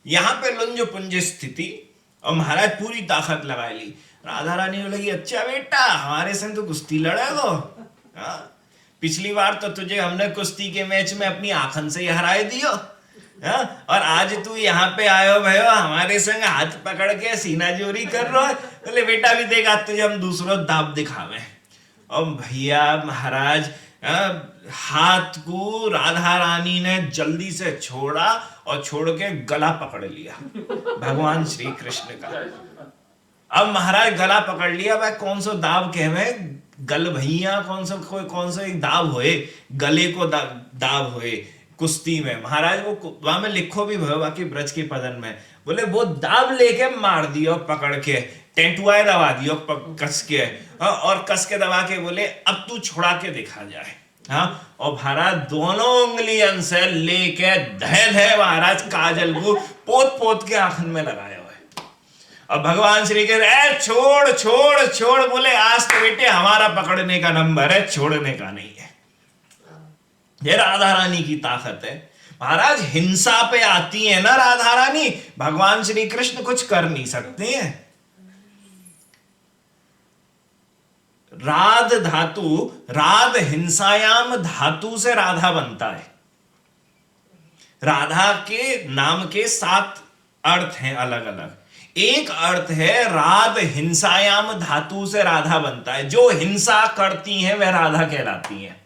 यहां पे लुंज पुंज स्थिति, और महाराज पूरी ताकत लगा ली। राधा रानी बोले अच्छा बेटा हमारे संग तो कुश्ती लड़े दो, पिछली बार तो तुझे हमने कुश्ती के मैच में अपनी आंखन से ही हराए दियो, और आज तू यहाँ पे आयो भयो हमारे संग हाथ पकड़ के सीना जोरी कर रहा है। बोले बेटा भी देखा तुझे हम दूसरों दाब दिखावे। और भैया महाराज हाथ को राधा रानी ने जल्दी से छोड़ा और छोड़ के गला पकड़ लिया भगवान श्री कृष्ण का। अब महाराज गला पकड़ लिया, भाई कौन सा दाब कहवे, गल भैया कौन सा एक दाब होए, गले को दाब होए कुश्ती में। महाराज वो वहां में लिखो भी भयो बाकी ब्रज के पदन में, बोले वो दाब लेके मार दियो पकड़ के, टेंटुआए दबा दियो कस के, और कस के दबा के बोले अब तू छुड़ा के दिखा जाए। हाँ, और महाराज दोनों उंगलियन से लेके धै महाराज काजल को पोत पोत के आंखन में लगाया हुआ है। और भगवान श्री के छोड़ छोड़ छोड़, बोले आज तो बेटे हमारा पकड़ने का नंबर है, छोड़ने का नहीं है। ये राधा रानी की ताकत है महाराज। हिंसा पे आती है ना राधा रानी, भगवान श्री कृष्ण कुछ कर नहीं सकते हैं। राध धातु, राध हिंसायाम धातु से राधा बनता है। राधा के नाम के 7 अर्थ हैं अलग अलग। एक अर्थ है राध हिंसायाम धातु से राधा बनता है, जो हिंसा करती हैं वह राधा कहलाती हैं।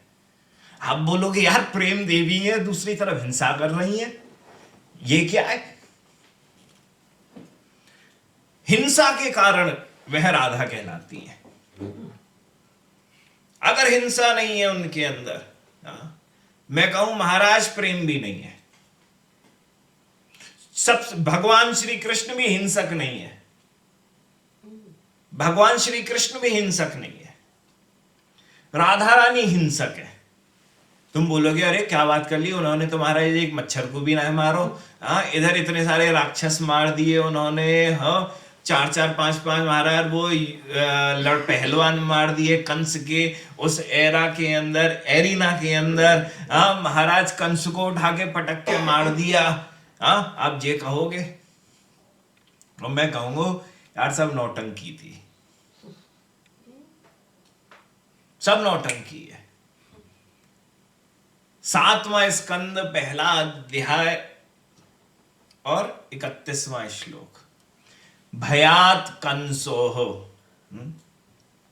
आप बोलोगे यार प्रेम देवी है दूसरी तरफ हिंसा कर रही है, ये क्या है? हिंसा के कारण वह राधा कहलाती है। अगर हिंसा नहीं है उनके अंदर, मैं कहूं महाराज प्रेम भी नहीं है। सब भगवान श्री कृष्ण भी हिंसक नहीं है, भगवान श्री कृष्ण भी हिंसक नहीं है, राधा रानी हिंसक है। तुम बोलोगे अरे क्या बात कर ली, उन्होंने तो महाराज एक मच्छर को भी ना मारो, इधर इतने सारे राक्षस मार दिए उन्होंने, 4 5 महाराज वो लड़ पहलवान मार दिए कंस के उस एरा के अंदर, एरिना के अंदर। महाराज कंस को उठा के पटक के मार दिया। आप ये कहोगे, और मैं कहूंगा यार सब नौटंकी थी, सब नौटंकी है। 7वां स्कंद पहला अध्याय और 31वां श्लोक। भयात कंसोह,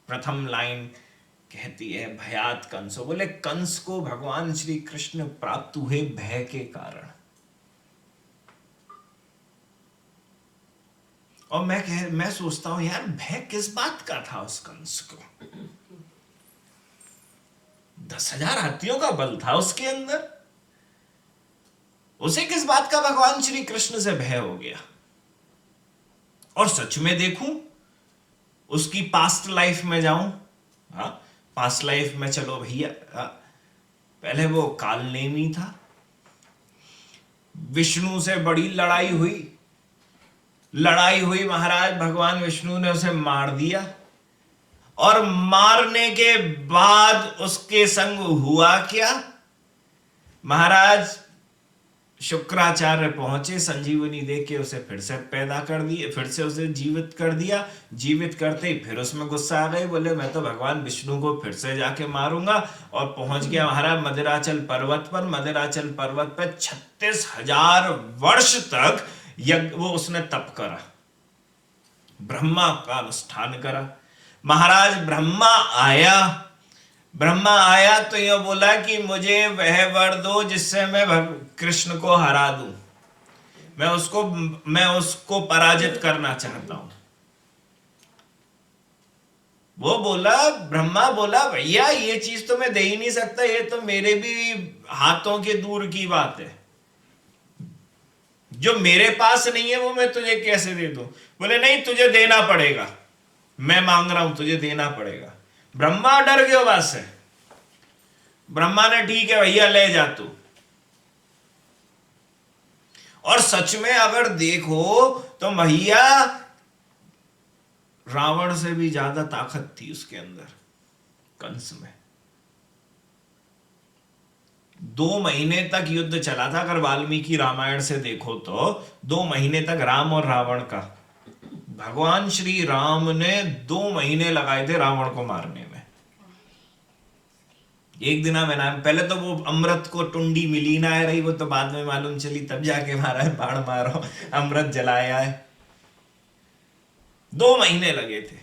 प्रथम लाइन कहती है भयात कंसो, बोले कंस को भगवान श्री कृष्ण प्राप्त हुए भय के कारण। और मैं सोचता हूं यार भय किस बात का था उस कंस को? 10,000 हाथियों का बल था उसके अंदर, उसे किस बात का भगवान श्री कृष्ण से भय हो गया? और सच में देखूं, उसकी पास्ट लाइफ में जाऊं, पास्ट लाइफ में चलो भैया, पहले वो कालनेमी था, विष्णु से बड़ी लड़ाई हुई महाराज, भगवान विष्णु ने उसे मार दिया। और मारने के बाद उसके संग हुआ क्या महाराज? शुक्राचार्य पहुंचे, संजीवनी देके उसे फिर से पैदा कर दिए, फिर से उसे जीवित कर दिया। जीवित करते ही फिर उसमें गुस्सा आ गई, बोले मैं तो भगवान विष्णु को फिर से जाके मारूंगा। और पहुंच गया महाराज मदिराचल पर्वत पर। मदिराचल पर्वत पर 36,000 वर्ष तक वो उसने तप करा, ब्रह्मा का अनुष्ठान करा। महाराज ब्रह्मा आया तो यह बोला कि मुझे वह वर दो जिससे मैं कृष्ण को हरा दूं, मैं उसको पराजित करना चाहता हूं। वो बोला, ब्रह्मा बोला भैया ये चीज तो मैं दे ही नहीं सकता, ये तो मेरे भी हाथों के दूर की बात है, जो मेरे पास नहीं है वो मैं तुझे कैसे दे दूं? बोले नहीं तुझे देना पड़ेगा, मैं मांग रहा हूं तुझे देना पड़ेगा। ब्रह्मा डर गए बात से। ब्रह्मा ने ठीक है भैया ले जा तू। और सच में अगर देखो तो भैया रावण से भी ज्यादा ताकत थी उसके अंदर, कंस में। 2 महीने तक युद्ध चला था, अगर वाल्मीकि रामायण से देखो तो 2 महीने तक राम और रावण का, भगवान श्री राम ने 2 महीने लगाए थे रावण को मारने में। एक दिन में नाम, पहले तो वो अमृत को टुंडी मिली ना है रही, वो तो बाद में मालूम चली, तब जाके मारा है, बाण मारो, अमृत जलाया है। 2 महीने लगे थे।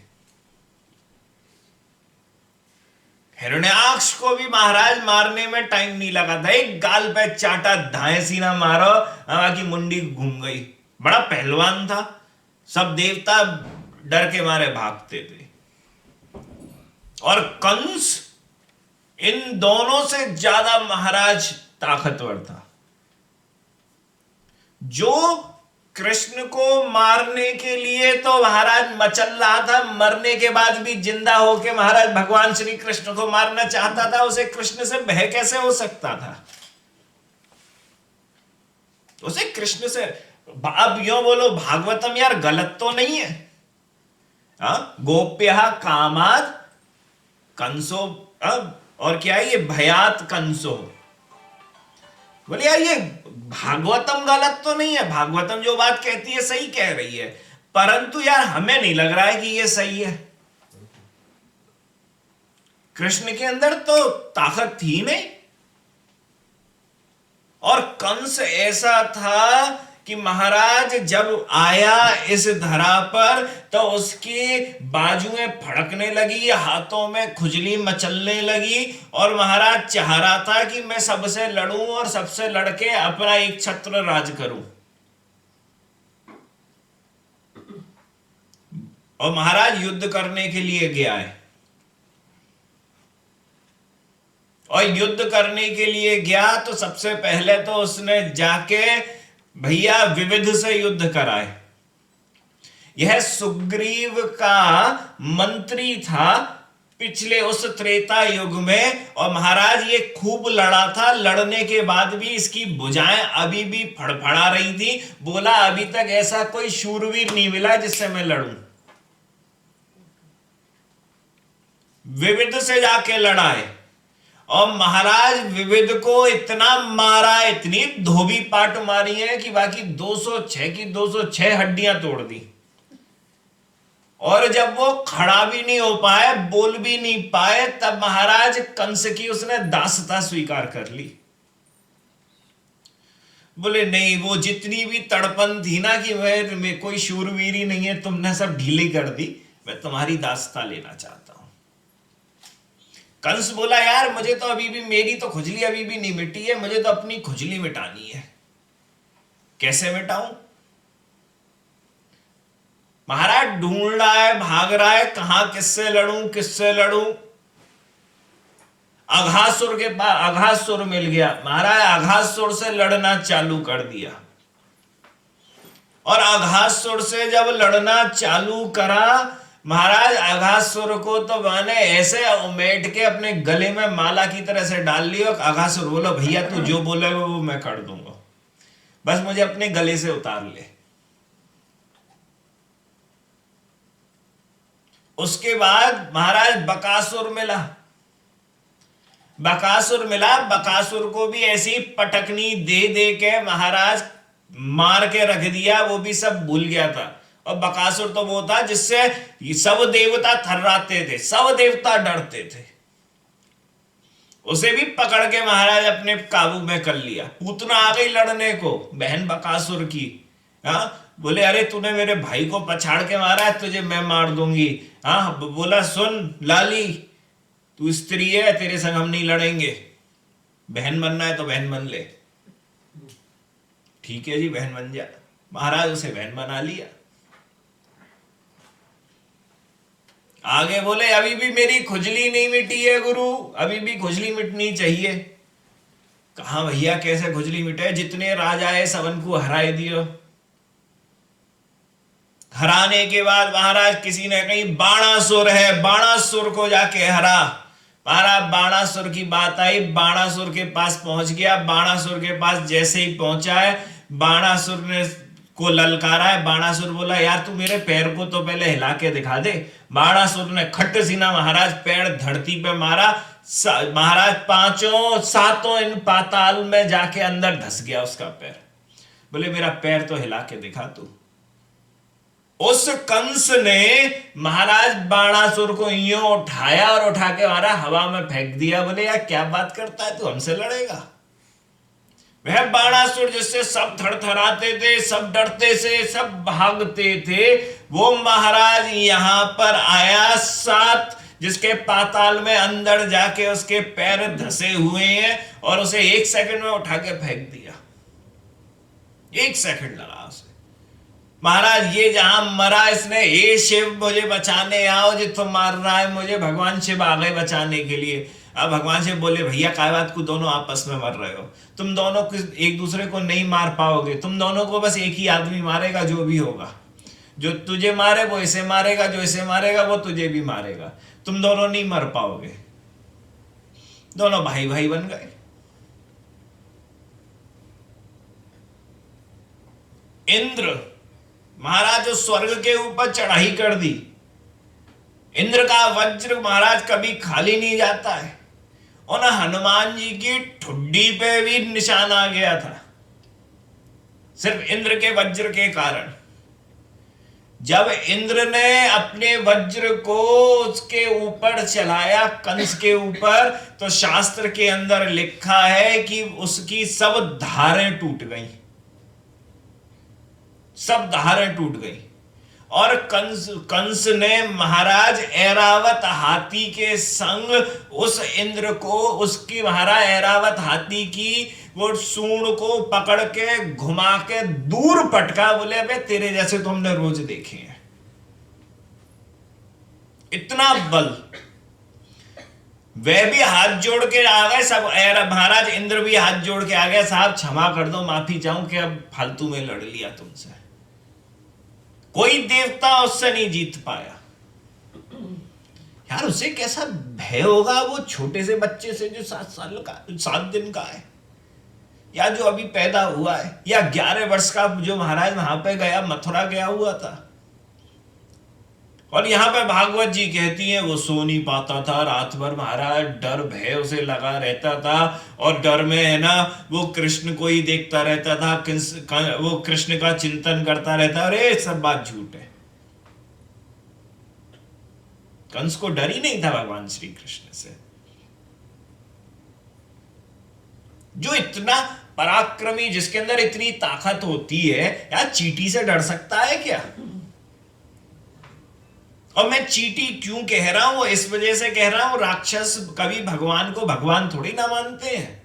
हिरण्याक्ष को भी महाराज मारने में टाइम नहीं लगा था, एक गाल पे चाटा, धाए सीना मारो, की मुंडी घूम गई। बड़ा पहलवान था, सब देवता डर के मारे भागते थे। और कंस इन दोनों से ज्यादा महाराज ताकतवर था। जो कृष्ण को मारने के लिए तो महाराज मचल रहा था, मरने के बाद भी जिंदा होके महाराज भगवान श्री कृष्ण को मारना चाहता था, उसे कृष्ण से भय कैसे हो सकता था? उसे कृष्ण से, अब यो बोलो भागवतम यार गलत तो नहीं है। गोप्यः कामाद कंसो, और क्या है ये, भयात कंसो। बोले यार ये भागवतम गलत तो नहीं है, भागवतम जो बात कहती है सही कह रही है, परंतु यार हमें नहीं लग रहा है कि ये सही है। कृष्ण के अंदर तो ताकत थी नहीं। और कंस ऐसा था कि महाराज जब आया इस धरा पर तो उसकी बाजुएं फड़कने लगी, हाथों में खुजली मचलने लगी, और महाराज चाह रहा था कि मैं सबसे लड़ूं और सबसे लड़के अपना एक छत्र राज करूं। और महाराज युद्ध करने के लिए गया है, और युद्ध करने के लिए गया तो सबसे पहले तो उसने जाके भैया विविध से युद्ध कराए। यह सुग्रीव का मंत्री था पिछले उस त्रेता युग में, और महाराज ये खूब लड़ा था, लड़ने के बाद भी इसकी भुजाएं अभी भी फड़फड़ा रही थी। बोला अभी तक ऐसा कोई शूरवीर नहीं मिला जिससे मैं लड़ूं। विविध से जाके लड़ा है, और महाराज विविध को इतना मारा, इतनी धोबी पाट मारी है कि बाकी 206 की 206 हड्डियां तोड़ दी। और जब वो खड़ा भी नहीं हो पाए, बोल भी नहीं पाए, तब महाराज कंस की उसने दासता स्वीकार कर ली। बोले नहीं, वो जितनी भी तड़पन थी ना कि मैं कोई शूरवीर ही नहीं है, तुमने सब ढीली कर दी, मैं तुम्हारी दासता लेना चाहता हूं। कंस बोला यार मुझे तो अभी भी, मेरी तो खुजली अभी भी नहीं मिटी है, मुझे तो अपनी खुजली मिटानी है। कैसे मिटाऊं? महाराज ढूंढ रहा है, भाग रहा है, कहां किससे लड़ूं, किससे लड़ूं। अघासुर के पास अघासुर मिल गया, महाराज अघासुर से लड़ना चालू कर दिया। और अघासुर से जब लड़ना चालू करा महाराज, अघासुर को तो मैंने ऐसे उमेट के अपने गले में माला की तरह से डाल लिया। अघासुर बोलो भैया तू जो बोलेगा वो मैं कर दूंगा, बस मुझे अपने गले से उतार ले। उसके बाद महाराज बकासुर मिला। बकासुर को भी ऐसी पटकनी दे दे के महाराज मार के रख दिया, वो भी सब भूल गया था। और बकासुर तो वो था जिससे सब देवता थर्राते थे, सब देवता डरते थे। उसे भी पकड़ के महाराज अपने काबू में कर लिया। पूतना आ गई लड़ने को, बहन बकासुर की। बोले अरे तूने मेरे भाई को पछाड़ के मारा है, तुझे मैं मार दूंगी। बोला सुन लाली, तू स्त्री है, तेरे संग हम नहीं लड़ेंगे, बहन बनना है तो बहन बन ले। ठीक है जी, बहन बन जा। महाराज उसे बहन बना लिया। आगे बोले अभी भी मेरी खुजली नहीं मिटी है गुरु, अभी भी खुजली मिटनी चाहिए। कहा भैया कैसे खुजली मिटे, जितने राजा है सबन को हराए दियो। हराने के बाद महाराज किसी ने कहीं बाणासुर है, बाणासुर को जाके हरा। महाराज बाणासुर की बात आई, बाणासुर के पास पहुंच गया। बाणासुर के पास जैसे ही पहुंचा है, बाणासुर ने को ललकारा है। बाणासुर बोला यार तू मेरे पैर को तो पहले हिला के दिखा दे। बाणासुर ने खट्ट सीना महाराज पैर धरती पे मारा। महाराज पांचों सातों इन पाताल में जाके अंदर धस गया उसका पैर। बोले मेरा पैर तो हिला के दिखा तू। उस कंस ने महाराज बाणासुर को यूं उठाया और उठा के मारा, हवा में फेंक दिया। बोले यार क्या बात करता है तू, हमसे लड़ेगा? वह बाणासुर जिससे सब थरथराते थे, सब डरते थे, सब भागते थे, वो महाराज यहां पर आया। सात जिसके पाताल में अंदर जाके उसके पैर धसे हुए हैं और उसे 1 सेकंड में उठा के फेंक दिया। 1 सेकंड लगा उसे। महाराज ये जहां मरा इसने, हे शिव मुझे बचाने आओ, जी तुम मार रहा है मुझे। भगवान शिव आ गए बचाने के लिए। अब भगवान शिव बोले भैया काय बात को दोनों आपस में मर रहे हो, तुम दोनों एक दूसरे को नहीं मार पाओगे, तुम दोनों को बस एक ही आदमी मारेगा जो भी होगा। जो तुझे मारे वो इसे मारेगा, जो इसे मारेगा वो तुझे भी मारेगा, तुम दोनों नहीं मर पाओगे। दोनों भाई भाई बन गए। इंद्र महाराज जो स्वर्ग के ऊपर चढ़ाई कर दी, इंद्र का वज्र महाराज कभी खाली नहीं जाता है। और हनुमान जी की ठुड्डी पे भी निशान आ गया था सिर्फ इंद्र के वज्र के कारण। जब इंद्र ने अपने वज्र को उसके ऊपर चलाया, कंस के ऊपर, तो शास्त्र के अंदर लिखा है कि उसकी सब धारें टूट गई, सब धारें टूट गई। और कंस ने महाराज ऐरावत हाथी के संग उस इंद्र को, उसकी महाराज ऐरावत हाथी की वो सूंड को पकड़ के घुमा के दूर पटका। बोले अबे तेरे जैसे तो हमने रोज देखे हैं। इतना बल। वह भी हाथ जोड़ के आ गए सब। महाराज इंद्र भी हाथ जोड़ के आ गए, साहब क्षमा कर दो, माफी चाहूं कि अब फालतू में लड़ लिया तुमसे। कोई देवता उससे नहीं जीत पाया। यार उसे कैसा भय होगा वो छोटे से बच्चे से जो 7 साल का, 7 दिन का है, या जो अभी पैदा हुआ है, या 11 वर्ष का जो महाराज वहां पे गया, मथुरा गया हुआ था। और यहां पे भागवत जी कहती है वो सो नहीं पाता था रात भर, महाराज डर भय उसे लगा रहता था। और डर में है ना वो कृष्ण को ही देखता रहता था, वो कृष्ण का चिंतन करता रहता। अरे सब बात झूठ है। कंस को डर ही नहीं था भगवान श्री कृष्ण से। जो इतना पराक्रमी, जिसके अंदर इतनी ताकत होती है, यार चींटी से डर सकता है क्या? और मैं चींटी क्यों कह रहा हूं, वो इस वजह से कह रहा हूं, राक्षस कभी भगवान को भगवान थोड़ी ना मानते हैं।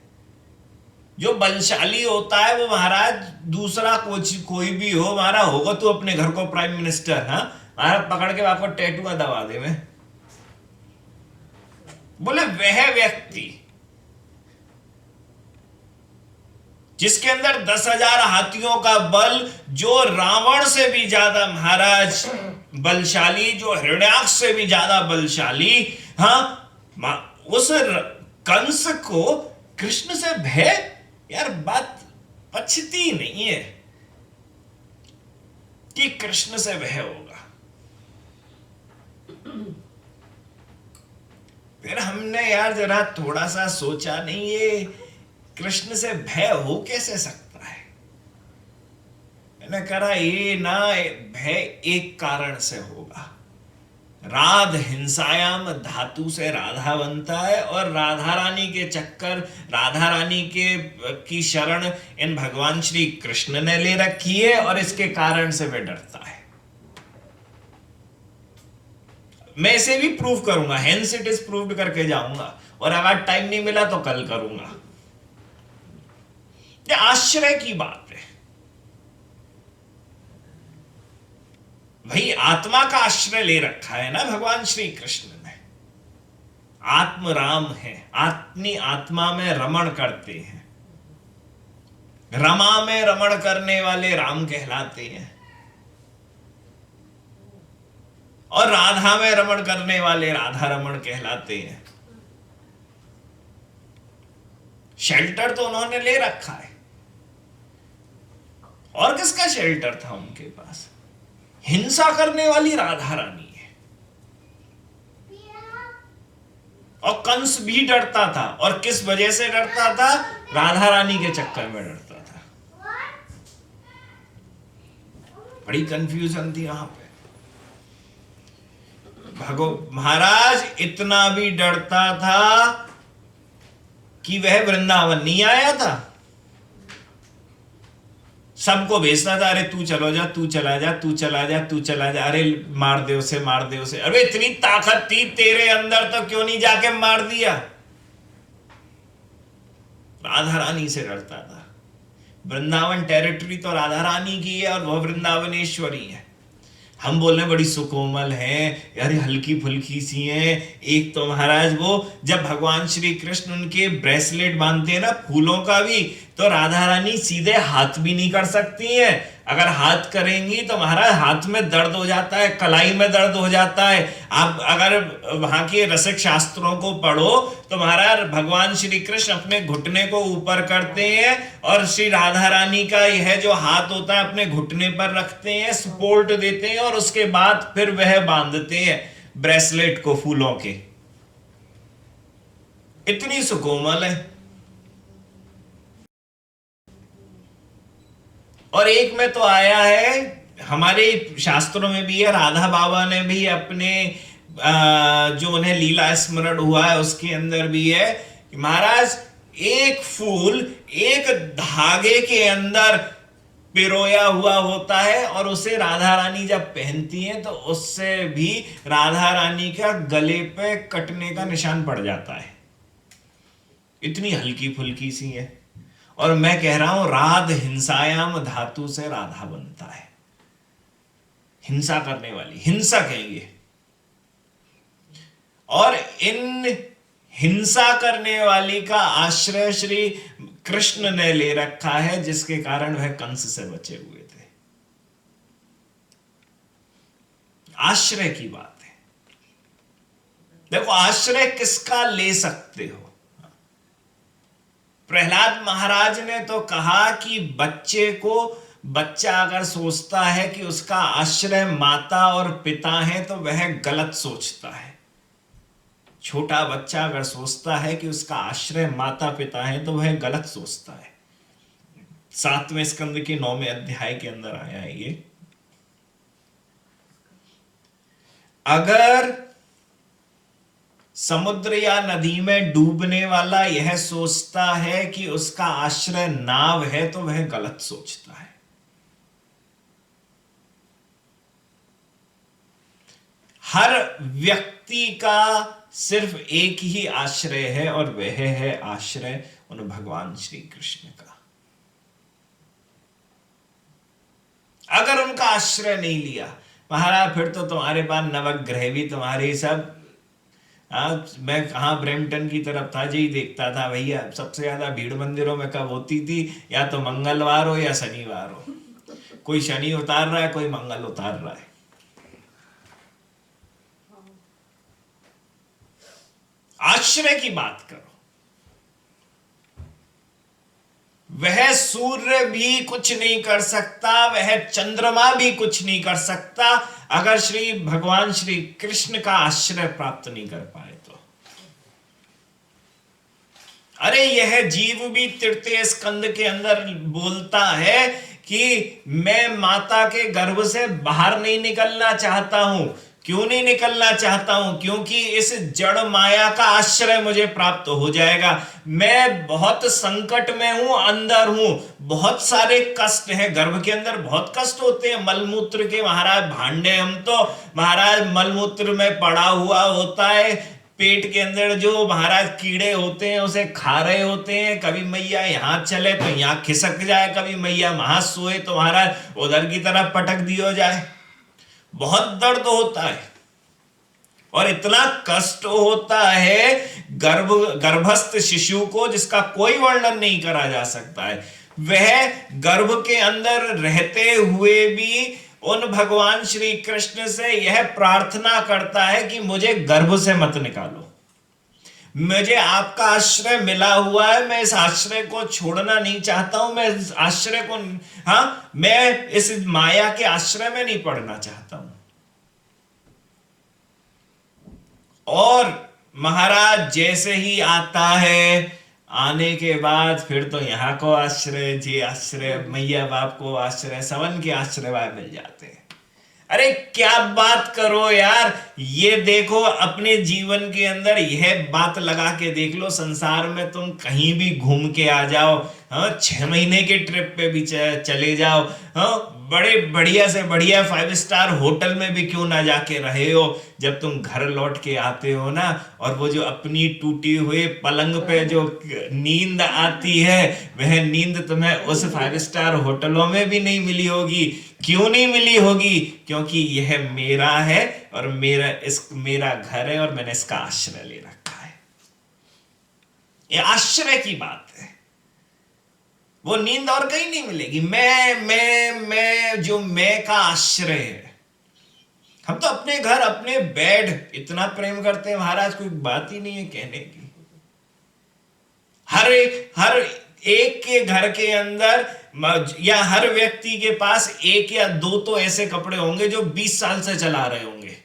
जो बलशाली होता है वो महाराज दूसरा कोई भी हो, हमारा होगा तो अपने घर को प्राइम मिनिस्टर, हाँ महाराज पकड़ के आपको टैटू का दबा दे में। बोले वह व्यक्ति जिसके अंदर 10,000 हाथियों का बल, जो रावण से भी ज्यादा महाराज बलशाली, जो हिरण्याक्ष से भी ज्यादा बलशाली, हाँ उस कंस को कृष्ण से भय, यार बात पचती नहीं है कि कृष्ण से भय होगा। फिर हमने यार जरा थोड़ा सा सोचा, नहीं ये कृष्ण से भय हो कैसे सकता है? मैंने कहा ये ना भय एक कारण से होगा। राध हिंसायाम धातु से राधा बनता है, और राधा रानी के चक्कर, राधा रानी की शरण इन भगवान श्री कृष्ण ने ले रखी है, और इसके कारण से वह डरता है। मैं इसे भी प्रूव करूंगा, हेंस इट इज प्रूव्ड करके जाऊंगा, और अगर टाइम नहीं मिला तो कल करूंगा। ये आश्चर्य की बात है भाई। आत्मा का आश्रय ले रखा है ना भगवान श्री कृष्ण ने। आत्म राम है, अपनी आत्मा में रमण करते हैं। रमा में रमण करने वाले राम कहलाते हैं, और राधा में रमण करने वाले राधा रमण कहलाते हैं। शेल्टर तो उन्होंने ले रखा है। और किसका शेल्टर था उनके पास? हिंसा करने वाली राधा रानी है। और कंस भी डरता था। और किस वजह से डरता था? राधा रानी के चक्कर में डरता था। बड़ी कंफ्यूजन थी वहां पे। महाराज इतना भी डरता था कि वह वृंदावन नहीं आया था। सबको भेजता था, अरे तू चलो जा, तू चला जा, तू चला जा, तू चला जा, अरे मार दे उसे, मार दे उसे। अरे इतनी ताकत थी तेरे अंदर तो क्यों नहीं जाके मार दिया? राधा रानी से डरता था। वृंदावन टेरिटरी तो राधा रानी की है और वह वृंदावनेश्वरी है। हम बोल रहे बड़ी सुकोमल है, अरे हल्की फुल्की सी है। एक तो महाराज वो जब भगवान श्री कृष्ण उनके ब्रेसलेट बांधते हैं ना फूलों का भी, तो राधा रानी सीधे हाथ भी नहीं कर सकती हैं। अगर हाथ करेंगी तो महाराज हाथ में दर्द हो जाता है, कलाई में दर्द हो जाता है। आप अगर वहां के रसिक शास्त्रों को पढ़ो तो महाराज भगवान श्री कृष्ण अपने घुटने को ऊपर करते हैं और श्री राधा रानी का यह जो हाथ होता है अपने घुटने पर रखते हैं, सपोर्ट देते हैं और उसके बाद फिर वह बांधते हैं ब्रेसलेट को फूलों के। इतनी सुकोमल है। और एक में तो आया है, हमारे शास्त्रों में भी है, राधा बाबा ने भी अपने जो उन्हें लीला स्मरण हुआ है उसके अंदर भी है कि महाराज एक फूल एक धागे के अंदर पिरोया हुआ होता है और उसे राधा रानी जब पहनती हैं तो उससे भी राधा रानी का गले पे कटने का निशान पड़ जाता है। इतनी हल्की फुल्की सी है। और मैं कह रहा हूं राध हिंसायाम धातु से राधा बनता है। हिंसा करने वाली, हिंसा कहेंगे। और इन हिंसा करने वाली का आश्रय श्री कृष्ण ने ले रखा है, जिसके कारण वह कंस से बचे हुए थे। आश्रय की बात है। देखो आश्रय किसका ले सकते हो? प्रहलाद महाराज ने तो कहा कि बच्चा अगर सोचता है कि उसका आश्रय माता और पिता है तो वह गलत सोचता है। छोटा बच्चा अगर सोचता है कि उसका आश्रय माता पिता है तो वह गलत सोचता है। 7वें स्कंद के 9वें अध्याय के अंदर आया है ये। अगर समुद्र या नदी में डूबने वाला यह सोचता है कि उसका आश्रय नाव है तो वह गलत सोचता है। हर व्यक्ति का सिर्फ एक ही आश्रय है और वह है आश्रय उन भगवान श्री कृष्ण का। अगर उनका आश्रय नहीं लिया महाराज फिर तो तुम्हारे पास नवग्रह भी तुम्हारे सब। मैं कहाँ ब्रैम्पटन की तरफ था जी, देखता था भैया सबसे ज्यादा भीड़ मंदिरों में कब होती थी? या तो मंगलवार हो या शनिवार हो। कोई शनि उतार रहा है, कोई मंगल उतार रहा है। आश्रय की बात करो। वह सूर्य भी कुछ नहीं कर सकता, वह चंद्रमा भी कुछ नहीं कर सकता अगर श्री भगवान श्री कृष्ण का आश्रय प्राप्त नहीं कर पाए तो। अरे यह जीव भी तृतीय स्कंद के अंदर बोलता है कि मैं माता के गर्भ से बाहर नहीं निकलना चाहता हूं। क्यों नहीं निकलना चाहता हूं? क्योंकि इस जड़ माया का आश्रय मुझे प्राप्त हो जाएगा। मैं बहुत संकट में हूं, अंदर हूं, बहुत सारे कष्ट हैं। गर्भ के अंदर बहुत कष्ट होते हैं, मलमूत्र के महाराज भांडे। हम तो महाराज मलमूत्र में पड़ा हुआ होता है, पेट के अंदर जो महाराज कीड़े होते हैं उसे खा रहे होते हैं। कभी मैया यहां चले तो यहां खिसक जाए, कभी मैया वहां सोए तो महाराज उधर की तरफ पटक दिया जाए। बहुत दर्द होता है और इतना कष्ट होता है गर्भस्थ शिशु को जिसका कोई वर्णन नहीं करा जा सकता है। वह गर्भ के अंदर रहते हुए भी उन भगवान श्री कृष्ण से यह प्रार्थना करता है कि मुझे गर्भ से मत निकालो, मुझे आपका आश्रय मिला हुआ है, मैं इस आश्रय को छोड़ना नहीं चाहता हूं, मैं इस आश्रय को, हाँ, मैं इस माया के आश्रय में नहीं पड़ना चाहता हूं। और महाराज जैसे ही आता है, आने के बाद फिर तो यहाँ को आश्रय, जे आश्रय, मैया बाप को आश्रय, सवन के आश्रय मिल जाते हैं। अरे क्या बात करो यार, ये देखो अपने जीवन के अंदर यह बात लगा के देख लो, संसार में तुम कहीं भी घूम के आ जाओ, हाँ, 6 महीने के ट्रिप पे भी चले जाओ, हाँ, बड़े बढ़िया से बढ़िया 5 स्टार होटल में भी क्यों ना जाके रहे हो, जब तुम घर लौट के आते हो ना, और वो जो अपनी टूटी हुई पलंग पे जो नींद आती है, वह नींद तुम्हें उस 5 स्टार होटलों में भी नहीं मिली होगी। क्यों नहीं मिली होगी? क्योंकि यह मेरा है और मेरा घर है और मैंने इसका आश्रय ले रखा है। ये आश्रय की बात है। वो नींद और कहीं नहीं मिलेगी। मैं जो मैं का आश्रय है। हम तो अपने घर, अपने बेड इतना प्रेम करते हैं महाराज, कोई बात ही नहीं है कहने की। हर एक के घर के अंदर या हर व्यक्ति के पास 1 या 2 तो ऐसे कपड़े होंगे जो 20 साल से चला रहे होंगे।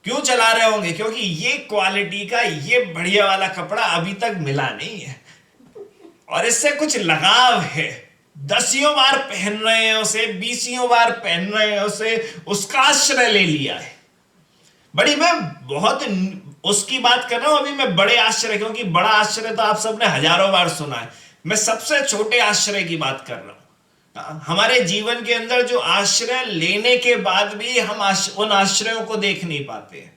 क्यों चला रहे होंगे? क्योंकि ये क्वालिटी का, ये बढ़िया वाला कपड़ा अभी तक मिला नहीं है और इससे कुछ लगाव है। 10 बार पहन रहे हैं उसे, 20 बार पहन रहे हैं उसे, उसका आश्रय ले लिया है। बड़ी मैं बहुत उसकी बात कर रहा हूं अभी मैं, बड़े आश्रय, क्योंकि बड़ा आश्रय तो आप सबने हजारों बार सुना है। मैं सबसे छोटे आश्रय की बात कर रहा हूं। हमारे जीवन के अंदर जो आश्रय लेने के बाद भी हम उन आश्रयों को देख नहीं पाते।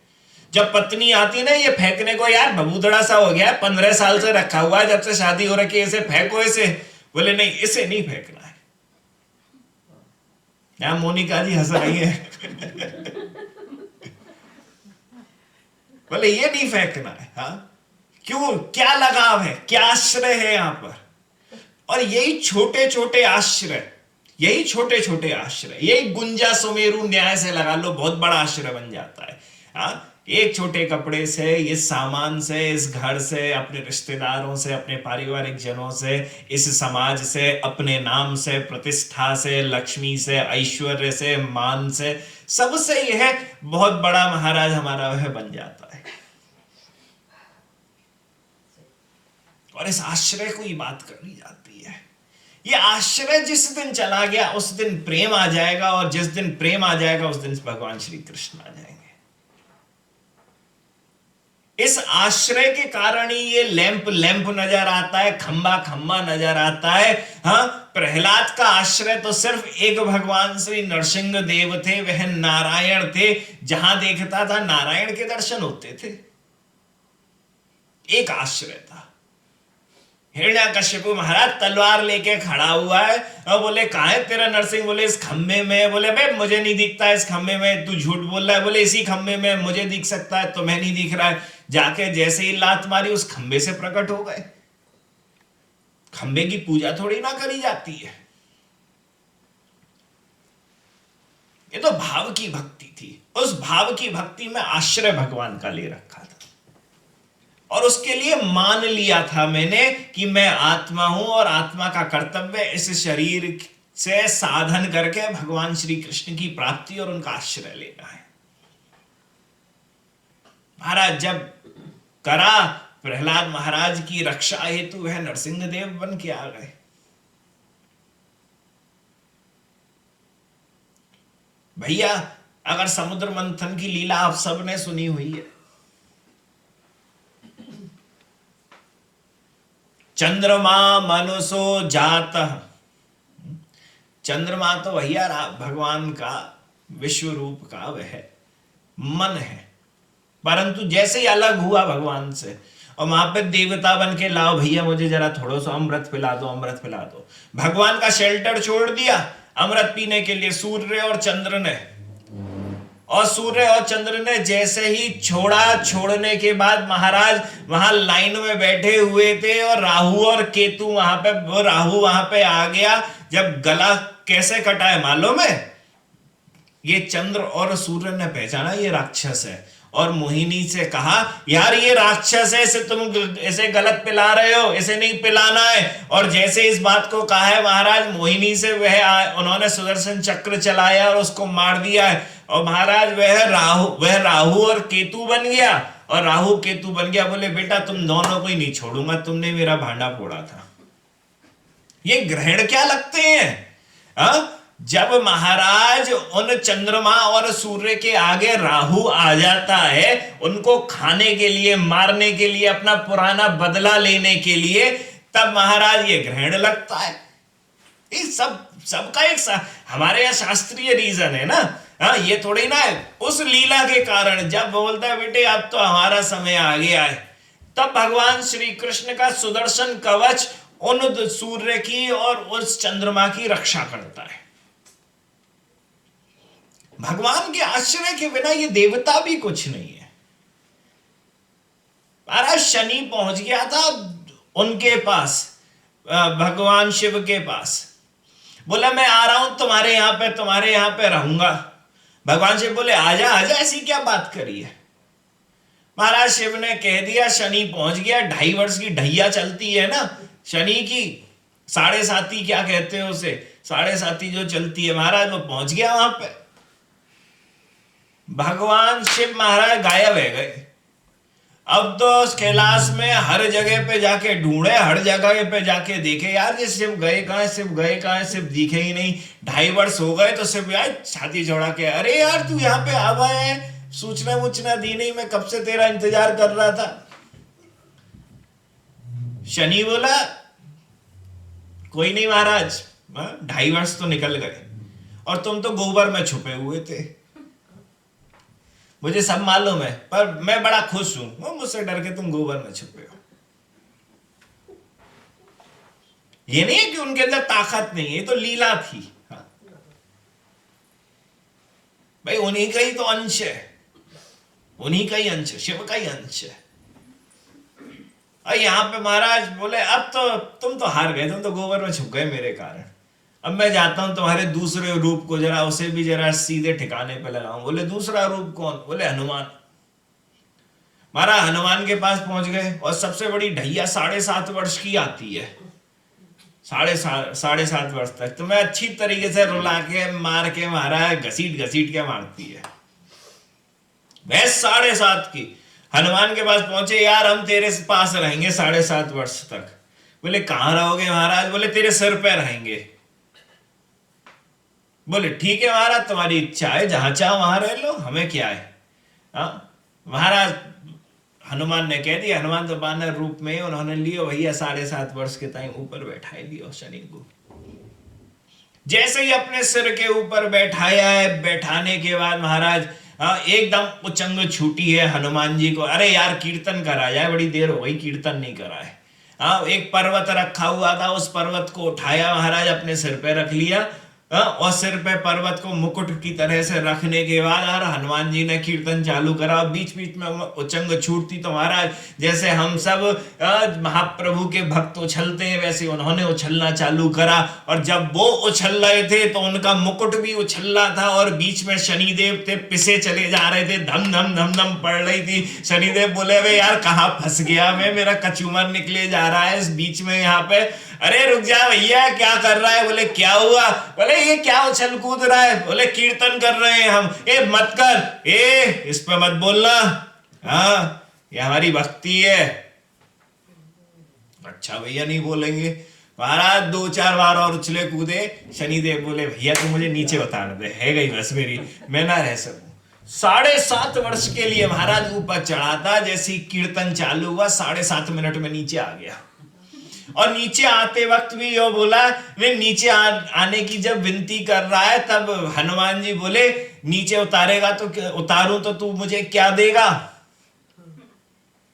जब पत्नी आती ना ये फेंकने को, यार बबूदड़ा सा हो गया, 15 साल से रखा हुआ है, जब से शादी हो रखी है, इसे फेंको इसे। बोले नहीं, इसे नहीं फेंकना है। यहां मोनिका जी हंस रही है। बोले ये नहीं फेंकना है। हाँ, क्यों? क्या लगाव है, क्या आश्रय है यहां पर? और यही छोटे छोटे आश्रय, यही गुंजा सुमेरु न्याय से लगा लो, बहुत बड़ा आश्रय बन जाता है। हाँ, एक छोटे कपड़े से, इस सामान से, इस घर से, अपने रिश्तेदारों से, अपने पारिवारिक जनों से, इस समाज से, अपने नाम से, प्रतिष्ठा से, लक्ष्मी से, ऐश्वर्य से, मान से, सबसे यह बहुत बड़ा महाराज हमारा वह बन जाता है। और इस आश्रय को ही बात करनी जाती है। ये आश्रय जिस दिन चला गया उस दिन प्रेम आ जाएगा, और जिस दिन प्रेम आ जाएगा उस दिन भगवान श्री कृष्ण आ जाएंगे। इस आश्रय के कारण ही ये लैंप नजर आता है, खंबा नजर आता है। हाँ, प्रहलाद का आश्रय तो सिर्फ एक भगवान श्री नरसिंह देव थे, वह नारायण थे। जहां देखता था नारायण के दर्शन होते थे। एक आश्रय था। हिरण्यकश्यपु महाराज तलवार लेके खड़ा हुआ है और बोले कहां है तेरा नरसिंह? बोले इस खंबे में। बोले भाई मुझे नहीं दिखता इस खंबे में, तू झूठ बोल रहा है। बोले इसी खंबे में मुझे दिख सकता है, तुम्हें नहीं दिख रहा है। जाके जैसे ही लात मारी उस खंबे से प्रकट हो गए। खंबे की पूजा थोड़ी ना करी जाती है। ये तो भाव की भक्ति थी। उस भाव की भक्ति में आश्रय भगवान का ले रखा था और उसके लिए मान लिया था मैंने कि मैं आत्मा हूं और आत्मा का कर्तव्य इस शरीर से साधन करके भगवान श्री कृष्ण की प्राप्ति और उनका आश्रय लेना है। महाराज जब करा प्रहलाद महाराज की रक्षा हेतु वह नरसिंह देव बन के आ गए। भैया अगर समुद्र मंथन की लीला आप सबने सुनी हुई है, चंद्रमा मनुष्यो जात, चंद्रमा तो भैया भगवान का विश्व रूप का वह मन है, परंतु जैसे ही अलग हुआ भगवान से और वहां पे देवता बन के लाओ भैया मुझे जरा थोड़ा सा अमृत पिला दो, अमृत पिला दो। भगवान का शेल्टर छोड़ दिया अमृत पीने के लिए सूर्य और चंद्र ने। और सूर्य और चंद्र ने जैसे ही छोड़ा, छोड़ने के बाद महाराज वहां लाइन में बैठे हुए थे और राहु और केतु वहां पे, वो राहु वहां पे आ गया। जब गला कैसे कटा है मालूम है? ये चंद्र और सूर्य ने पहचाना ये राक्षस है और मोहिनी से कहा, यार ये राक्षस है, इसे तुम इसे गलत पिला रहे हो, इसे नहीं पिलाना है। और जैसे इस बात को कहा है महाराज, मोहिनी से उन्होंने सुदर्शन चक्र चलाया और उसको मार दिया है। और महाराज वह राहु और केतु बन गया, और राहु केतु बन गया। बोले बेटा तुम दोनों को ही नहीं छोड़ूंगा, तुमने मेरा भांडा फोड़ा था। ये ग्रहण क्या लगते हैं? जब महाराज उन चंद्रमा और सूर्य के आगे राहु आ जाता है, उनको खाने के लिए, मारने के लिए, अपना पुराना बदला लेने के लिए, तब महाराज ये ग्रहण लगता है। ये सबका एक हमारे यहाँ शास्त्रीय रीजन है ना। ये थोड़ी ना है उस लीला के कारण। जब बोलता है बेटे अब तो हमारा समय आ गया है, तब भगवान श्री कृष्ण का सुदर्शन कवच उन सूर्य की और उस चंद्रमा की रक्षा करता है। भगवान के आश्रय के बिना ये देवता भी कुछ नहीं है। महाराज शनि पहुंच गया था उनके पास, भगवान शिव के पास। बोला मैं आ रहा हूं तुम्हारे यहां पे रहूंगा। भगवान शिव बोले आजा आजा, ऐसी क्या बात करी है। महाराज शिव ने कह दिया शनि पहुंच गया। 2.5 वर्ष की ढैया चलती है ना शनि की, 7.5 क्या कहते हैं उसे, 7.5 जो चलती है, महाराज वो पहुंच गया वहां पे। भगवान शिव महाराज गायब है गए। अब तो उस कैलाश में हर जगह पे जाके ढूंढे, हर जगह पे जाके देखे, यार ये शिव गए कहां, शिव गए कहां, शिव दिखे ही नहीं। 2.5 वर्ष हो गए तो शिव यार छाती चौड़ा के, अरे यार तू यहाँ पे आवा है, सूचना वूचना दी नहीं, मैं कब से तेरा इंतजार कर रहा था। शनि बोला कोई नहीं महाराज, 2.5 वर्ष तो निकल गए और तुम तो गोबर में छुपे हुए थे, मुझे सब मालूम है, पर मैं बड़ा खुश हूं, मुझसे डर के तुम गोबर में छुपे हो। ये नहीं है कि उनके अंदर ताकत नहीं है, ये तो लीला थी। हाँ। भाई उन्हीं का ही तो अंश है, उन्हीं का ही अंश है, शिव का ही अंश है। और यहां पे महाराज बोले अब तो तुम तो हार गए, तुम तो गोबर में छुप गए मेरे कारण। अब मैं जाता हूं तुम्हारे दूसरे रूप को जरा, उसे भी जरा सीधे ठिकाने पे लगाऊं। बोले दूसरा रूप कौन? बोले हनुमान। महाराज हनुमान के पास पहुंच गए और सबसे बड़ी ढैया 7.5 वर्ष की आती है, 7.5 वर्ष तक तुम्हें अच्छी तरीके से रुला के मार के महाराज घसीट के मारती है। वह 7.5 की हनुमान के पास पहुंचे, यार हम तेरे पास रहेंगे 7.5 वर्ष तक। बोले कहां रहोगे महाराज? बोले तेरे सिर पे रहेंगे। बोले ठीक है महाराज तुम्हारी इच्छा है, जहां चाहो वहां रह लो, हमें क्या है। महाराज हनुमान ने कह दिया, हनुमान तो बानर रूप में उन्होंने लियो भैया 7.5 वर्ष के टाइम ऊपर बैठाई दियो शनि को। जैसे ही अपने सिर के ऊपर बैठाया है, बैठाने के बाद महाराज एकदम उचंग छूटी है हनुमान जी को। अरे यार कीर्तन करा जाए, बड़ी देर हो गई कीर्तन नहीं करा है। एक पर्वत रखा हुआ था, उस पर्वत को उठाया महाराज, अपने सिर पे रख लिया और सिर पे पर्वत को मुकुट की तरह से रखने के बाद और हनुमान जी ने कीर्तन चालू करा। बीच बीच में उचंग छूटती तो महाराज जैसे हम सब महाप्रभु के भक्त उछलते हैं वैसे उन्होंने उछलना चालू करा। और जब वो उछल रहे थे तो उनका मुकुट भी उछल रहा था और बीच में शनिदेव थे पिसे चले जा रहे थे, धम धम धम धम पड़ रही थी। शनिदेव बोले वे यार कहाँ फंस गया मैं, मेरा कचूमर निकले जा रहा है इस बीच में यहाँ पे। अरे रुक जा भैया क्या कर रहा है? बोले क्या हुआ? बोले ये क्या उछल कूद रहा है? बोले कीर्तन कर रहे हैं हम। ए मत कर, इस पे मत बोलना, हाँ ये हमारी भक्ति है। अच्छा भैया नहीं बोलेंगे। महाराज 2-4 बार और उछले कूदे। शनिदेव बोले भैया तू मुझे नीचे उतार दे, है गई बस मेरी, मैं ना रह सकूं। 7.5 वर्ष के लिए महाराज ऊपर चढ़ा था। जैसे ही कीर्तन चालू हुआ 7.5 मिनट में नीचे आ गया। और नीचे आते वक्त भी यो बोला, वे नीचे आने की जब विनती कर रहा है तब हनुमान जी बोले नीचे उतारेगा तो उतारूं तो तू मुझे क्या देगा?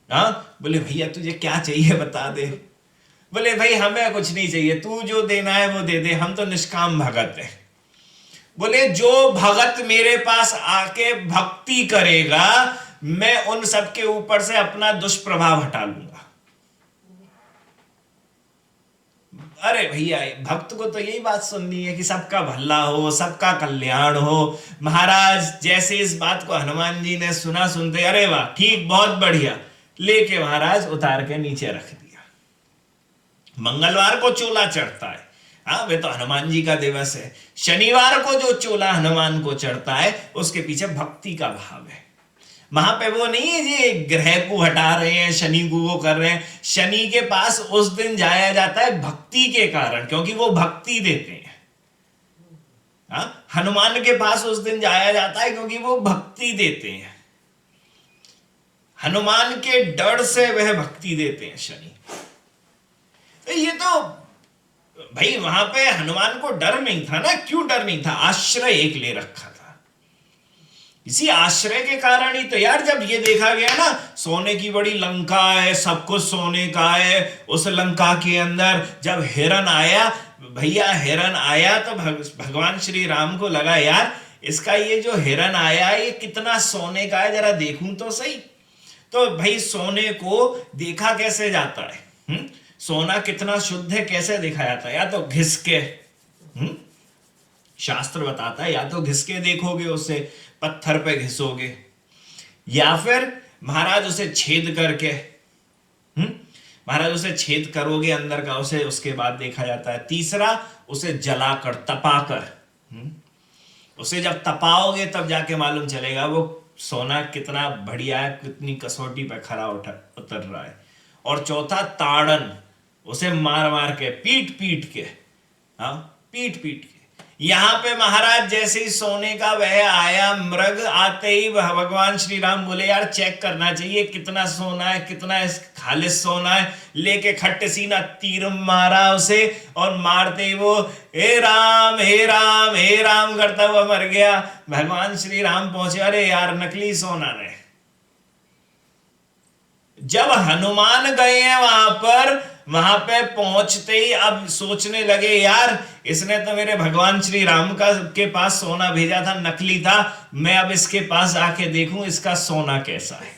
बोले भैया तुझे क्या चाहिए बता दे। बोले भाई हमें कुछ नहीं चाहिए, तू जो देना है वो दे दे, हम तो निष्काम भगत है। बोले जो भगत मेरे पास आके भक्ति करेगा मैं उन सबके ऊपर से अपना दुष्प्रभाव हटा लूंगा। अरे भैया, भक्त को तो यही बात सुननी है कि सबका भला हो, सबका कल्याण हो। महाराज जैसे इस बात को हनुमान जी ने सुना, सुनते अरे वाह ठीक, बहुत बढ़िया, लेके महाराज उतार के नीचे रख दिया। मंगलवार को चोला चढ़ता है, हाँ वे तो हनुमान जी का दिवस है। शनिवार को जो चोला हनुमान को चढ़ता है उसके पीछे भक्ति का भाव है। वहां पे वो नहीं है जी ग्रह को हटा रहे हैं, शनि को वो कर रहे हैं। शनि के पास उस दिन जाया जाता है भक्ति के कारण, क्योंकि वो भक्ति देते हैं। हाँ, हनुमान के पास उस दिन जाया जाता है क्योंकि वो भक्ति देते हैं। हनुमान के डर से वह भक्ति देते हैं शनि। तो ये तो भाई वहां पे हनुमान को डर नहीं था ना। क्यों डर नहीं था? आश्रय एक ले रखा था। इसी आश्रय के कारण ही तो यार, जब ये देखा गया ना सोने की बड़ी लंका है, सब कुछ सोने का है, उस लंका के अंदर जब हिरण आया, भैया हिरण आया तो भगवान श्री राम को लगा यार इसका ये जो हिरण आया ये कितना सोने का है, जरा देखूं तो सही। तो भाई सोने को देखा कैसे जाता है? सोना कितना शुद्ध है कैसे देखा जाता है? या तो घिस के, शास्त्र बताता है, या तो घिस के देखोगे, उसे पत्थर पे घिसोगे, या फिर महाराज उसे छेद करके, महाराज उसे छेद करोगे अंदर का, उसे उसके बाद देखा जाता है। तीसरा, उसे जलाकर, तपाकर, उसे जब तपाओगे तब जाके मालूम चलेगा वो सोना कितना बढ़िया है, कितनी कसौटी पे खरा उतर रहा है। और चौथा, ताड़न, उसे मार मार के, पीट पीट के, हाँ पीट पीट के। यहां पे महाराज जैसे ही सोने का वह आया मृग, आते ही भगवान श्री राम बोले यार चेक करना चाहिए कितना सोना है, कितना खालिस सोना है। लेके खट्ट सीना तीर मारा उसे, और मारते ही वो हे राम हे राम हे राम करता हुआ मर गया। भगवान श्री राम पहुंचे, अरे यार नकली सोना ने। जब हनुमान गए हैं वहां पे पहुंचते ही अब सोचने लगे यार इसने तो मेरे भगवान श्री राम के पास सोना भेजा था, नकली था, मैं अब इसके पास आके देखूं इसका सोना कैसा है।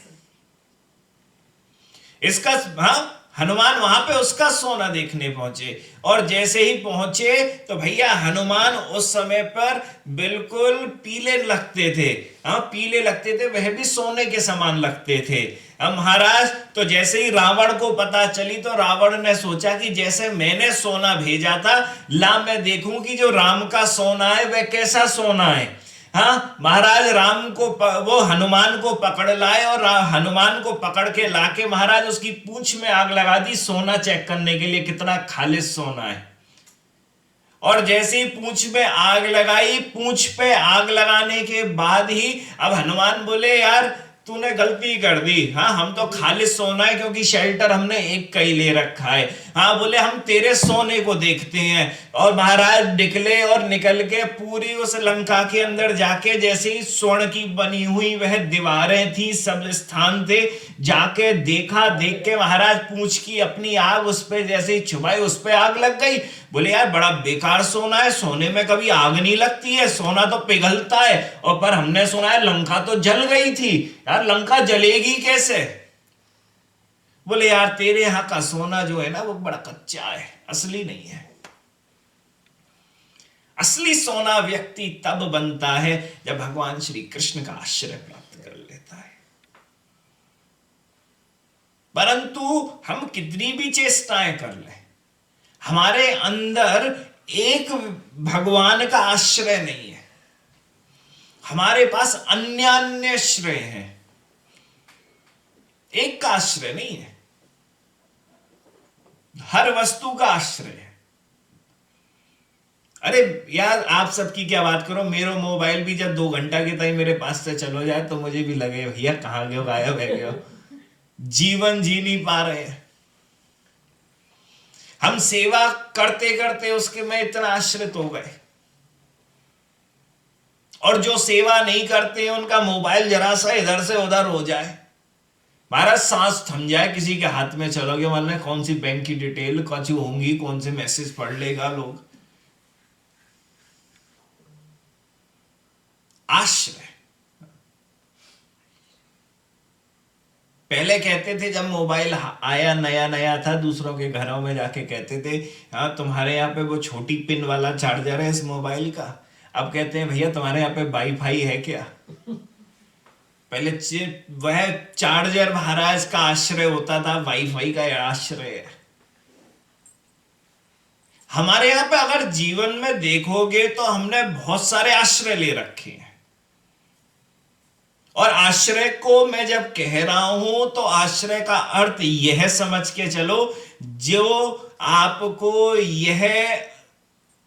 इसका, हाँ, हनुमान वहां पे उसका सोना देखने पहुंचे। और जैसे ही पहुंचे तो भैया हनुमान उस समय पर बिल्कुल पीले लगते थे। हाँ पीले लगते थे, वह भी सोने के समान लगते थे। अब महाराज तो जैसे ही रावण को पता चली तो रावण ने सोचा कि जैसे मैंने सोना भेजा था, ला मैं देखूं कि जो राम का सोना है वह कैसा सोना है। हाँ महाराज राम को वो हनुमान को पकड़ लाए, और हनुमान को पकड़ के लाके महाराज उसकी पूंछ में आग लगा दी, सोना चेक करने के लिए कितना खालिस सोना है। और जैसे ही पूंछ में आग लगाई, पूंछ पे आग लगाने के बाद ही अब हनुमान बोले यार तूने गलती कर दी। हाँ हम तो खालिस सोना है क्योंकि शेल्टर हमने एक का ही ले रखा है। हाँ बोले हम तेरे सोने को देखते हैं। और महाराज निकले और निकल के पूरी उस लंका के अंदर जाके, जैसे ही स्वर्ण की बनी हुई वह दीवारें थी, सब स्थान थे, जाके देखा। देख के महाराज पूंछ की अपनी आग उस पे जैसे ही छुपाई, उस पे आग लग गई। बोले यार बड़ा बेकार सोना है, सोने में कभी आग नहीं लगती है, सोना तो पिघलता है। और पर हमने सुना है लंका तो जल गई थी, यार लंका जलेगी कैसे? बोले यार तेरे यहां का सोना जो है ना वो बड़ा कच्चा है, असली नहीं है। असली सोना व्यक्ति तब बनता है जब भगवान श्री कृष्ण का आश्रय प्राप्त कर लेता है। परंतु हम कितनी भी चेष्टाएं कर लें, हमारे अंदर एक भगवान का आश्रय नहीं है, हमारे पास अन्य अन्य श्रेय हैं, एक का आश्रय नहीं है। हर वस्तु का आश्रय है। अरे यार आप सबकी क्या बात करो, मेरा मोबाइल भी जब 2 घंटा के टाइम मेरे पास से चलो जाए तो मुझे भी लगे भैया कहां गए, गायब है गए, जीवन जी नहीं पा रहे हैं। हम सेवा करते करते उसके में इतना आश्रित हो गए, और जो सेवा नहीं करते हैं उनका मोबाइल जरा सा इधर से उधर हो जाए, महाराज सांस थम जाए, किसी के हाथ में चलोगे मान कौन सी बैंक की डिटेल कौन होंगी, कौन से मैसेज पढ़ लेगा लोग। आश्रय। पहले पहले कहते थे जब मोबाइल आया नया नया था, दूसरों के घरों में जाके कहते थे हाँ तुम्हारे यहाँ पे वो छोटी पिन वाला चार्जर है इस मोबाइल का। अब कहते हैं भैया तुम्हारे यहाँ पे वाईफाई है क्या। पहले वह चार्जर महाराज का आश्रय होता था, वाईफाई का आश्रय है। हमारे यहाँ पे अगर जीवन में देखोगे तो हमने बहुत सारे आश्रय ले रखे हैं। और आश्रय को मैं जब कह रहा हूं तो आश्रय का अर्थ यह समझ के चलो जो आपको यह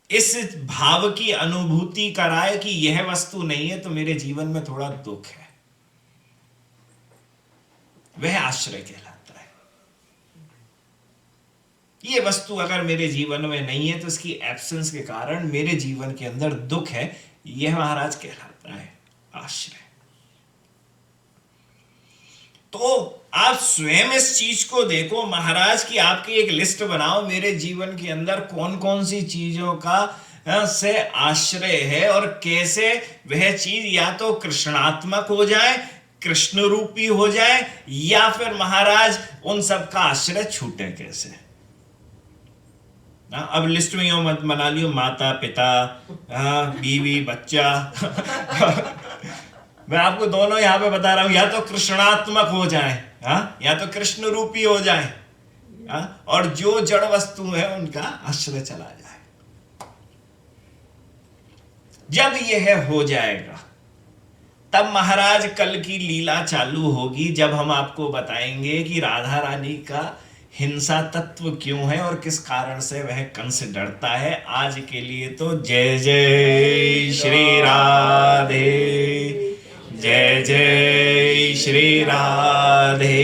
इस भाव की अनुभूति कराए कि यह वस्तु नहीं है तो मेरे जीवन में थोड़ा दुख है, वह आश्रय कहलाता है। ये वस्तु अगर मेरे जीवन में नहीं है तो इसकी एब्सेंस के कारण मेरे जीवन के अंदर दुख है, यह महाराज कहलाता है आश्रय। तो आप स्वयं इस चीज को देखो महाराज की आपकी एक लिस्ट बनाओ, मेरे जीवन के अंदर कौन कौन सी चीजों का से आश्रय है और कैसे वह चीज या तो कृष्णात्मक हो जाए, कृष्ण रूपी हो जाए, या फिर महाराज उन सब का आश्रय छूटे कैसे। अब लिस्ट में यूं मत बना लियो माता पिता बीवी बच्चा मैं आपको दोनों यहां पे बता रहा हूं, या तो कृष्णात्मक हो जाए या तो कृष्ण रूपी हो जाए और जो जड़ वस्तु है उनका आश्रय चला जाए। जब यह हो जाएगा तब महाराज कल की लीला चालू होगी, जब हम आपको बताएंगे कि राधा रानी का हिंसा तत्व क्यों है और किस कारण से वह कंस डरता है। आज के लिए तो जय जय श्री राधे, जय जय श्री राधे,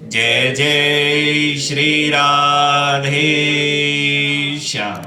जय जय श्री राधे श्याम।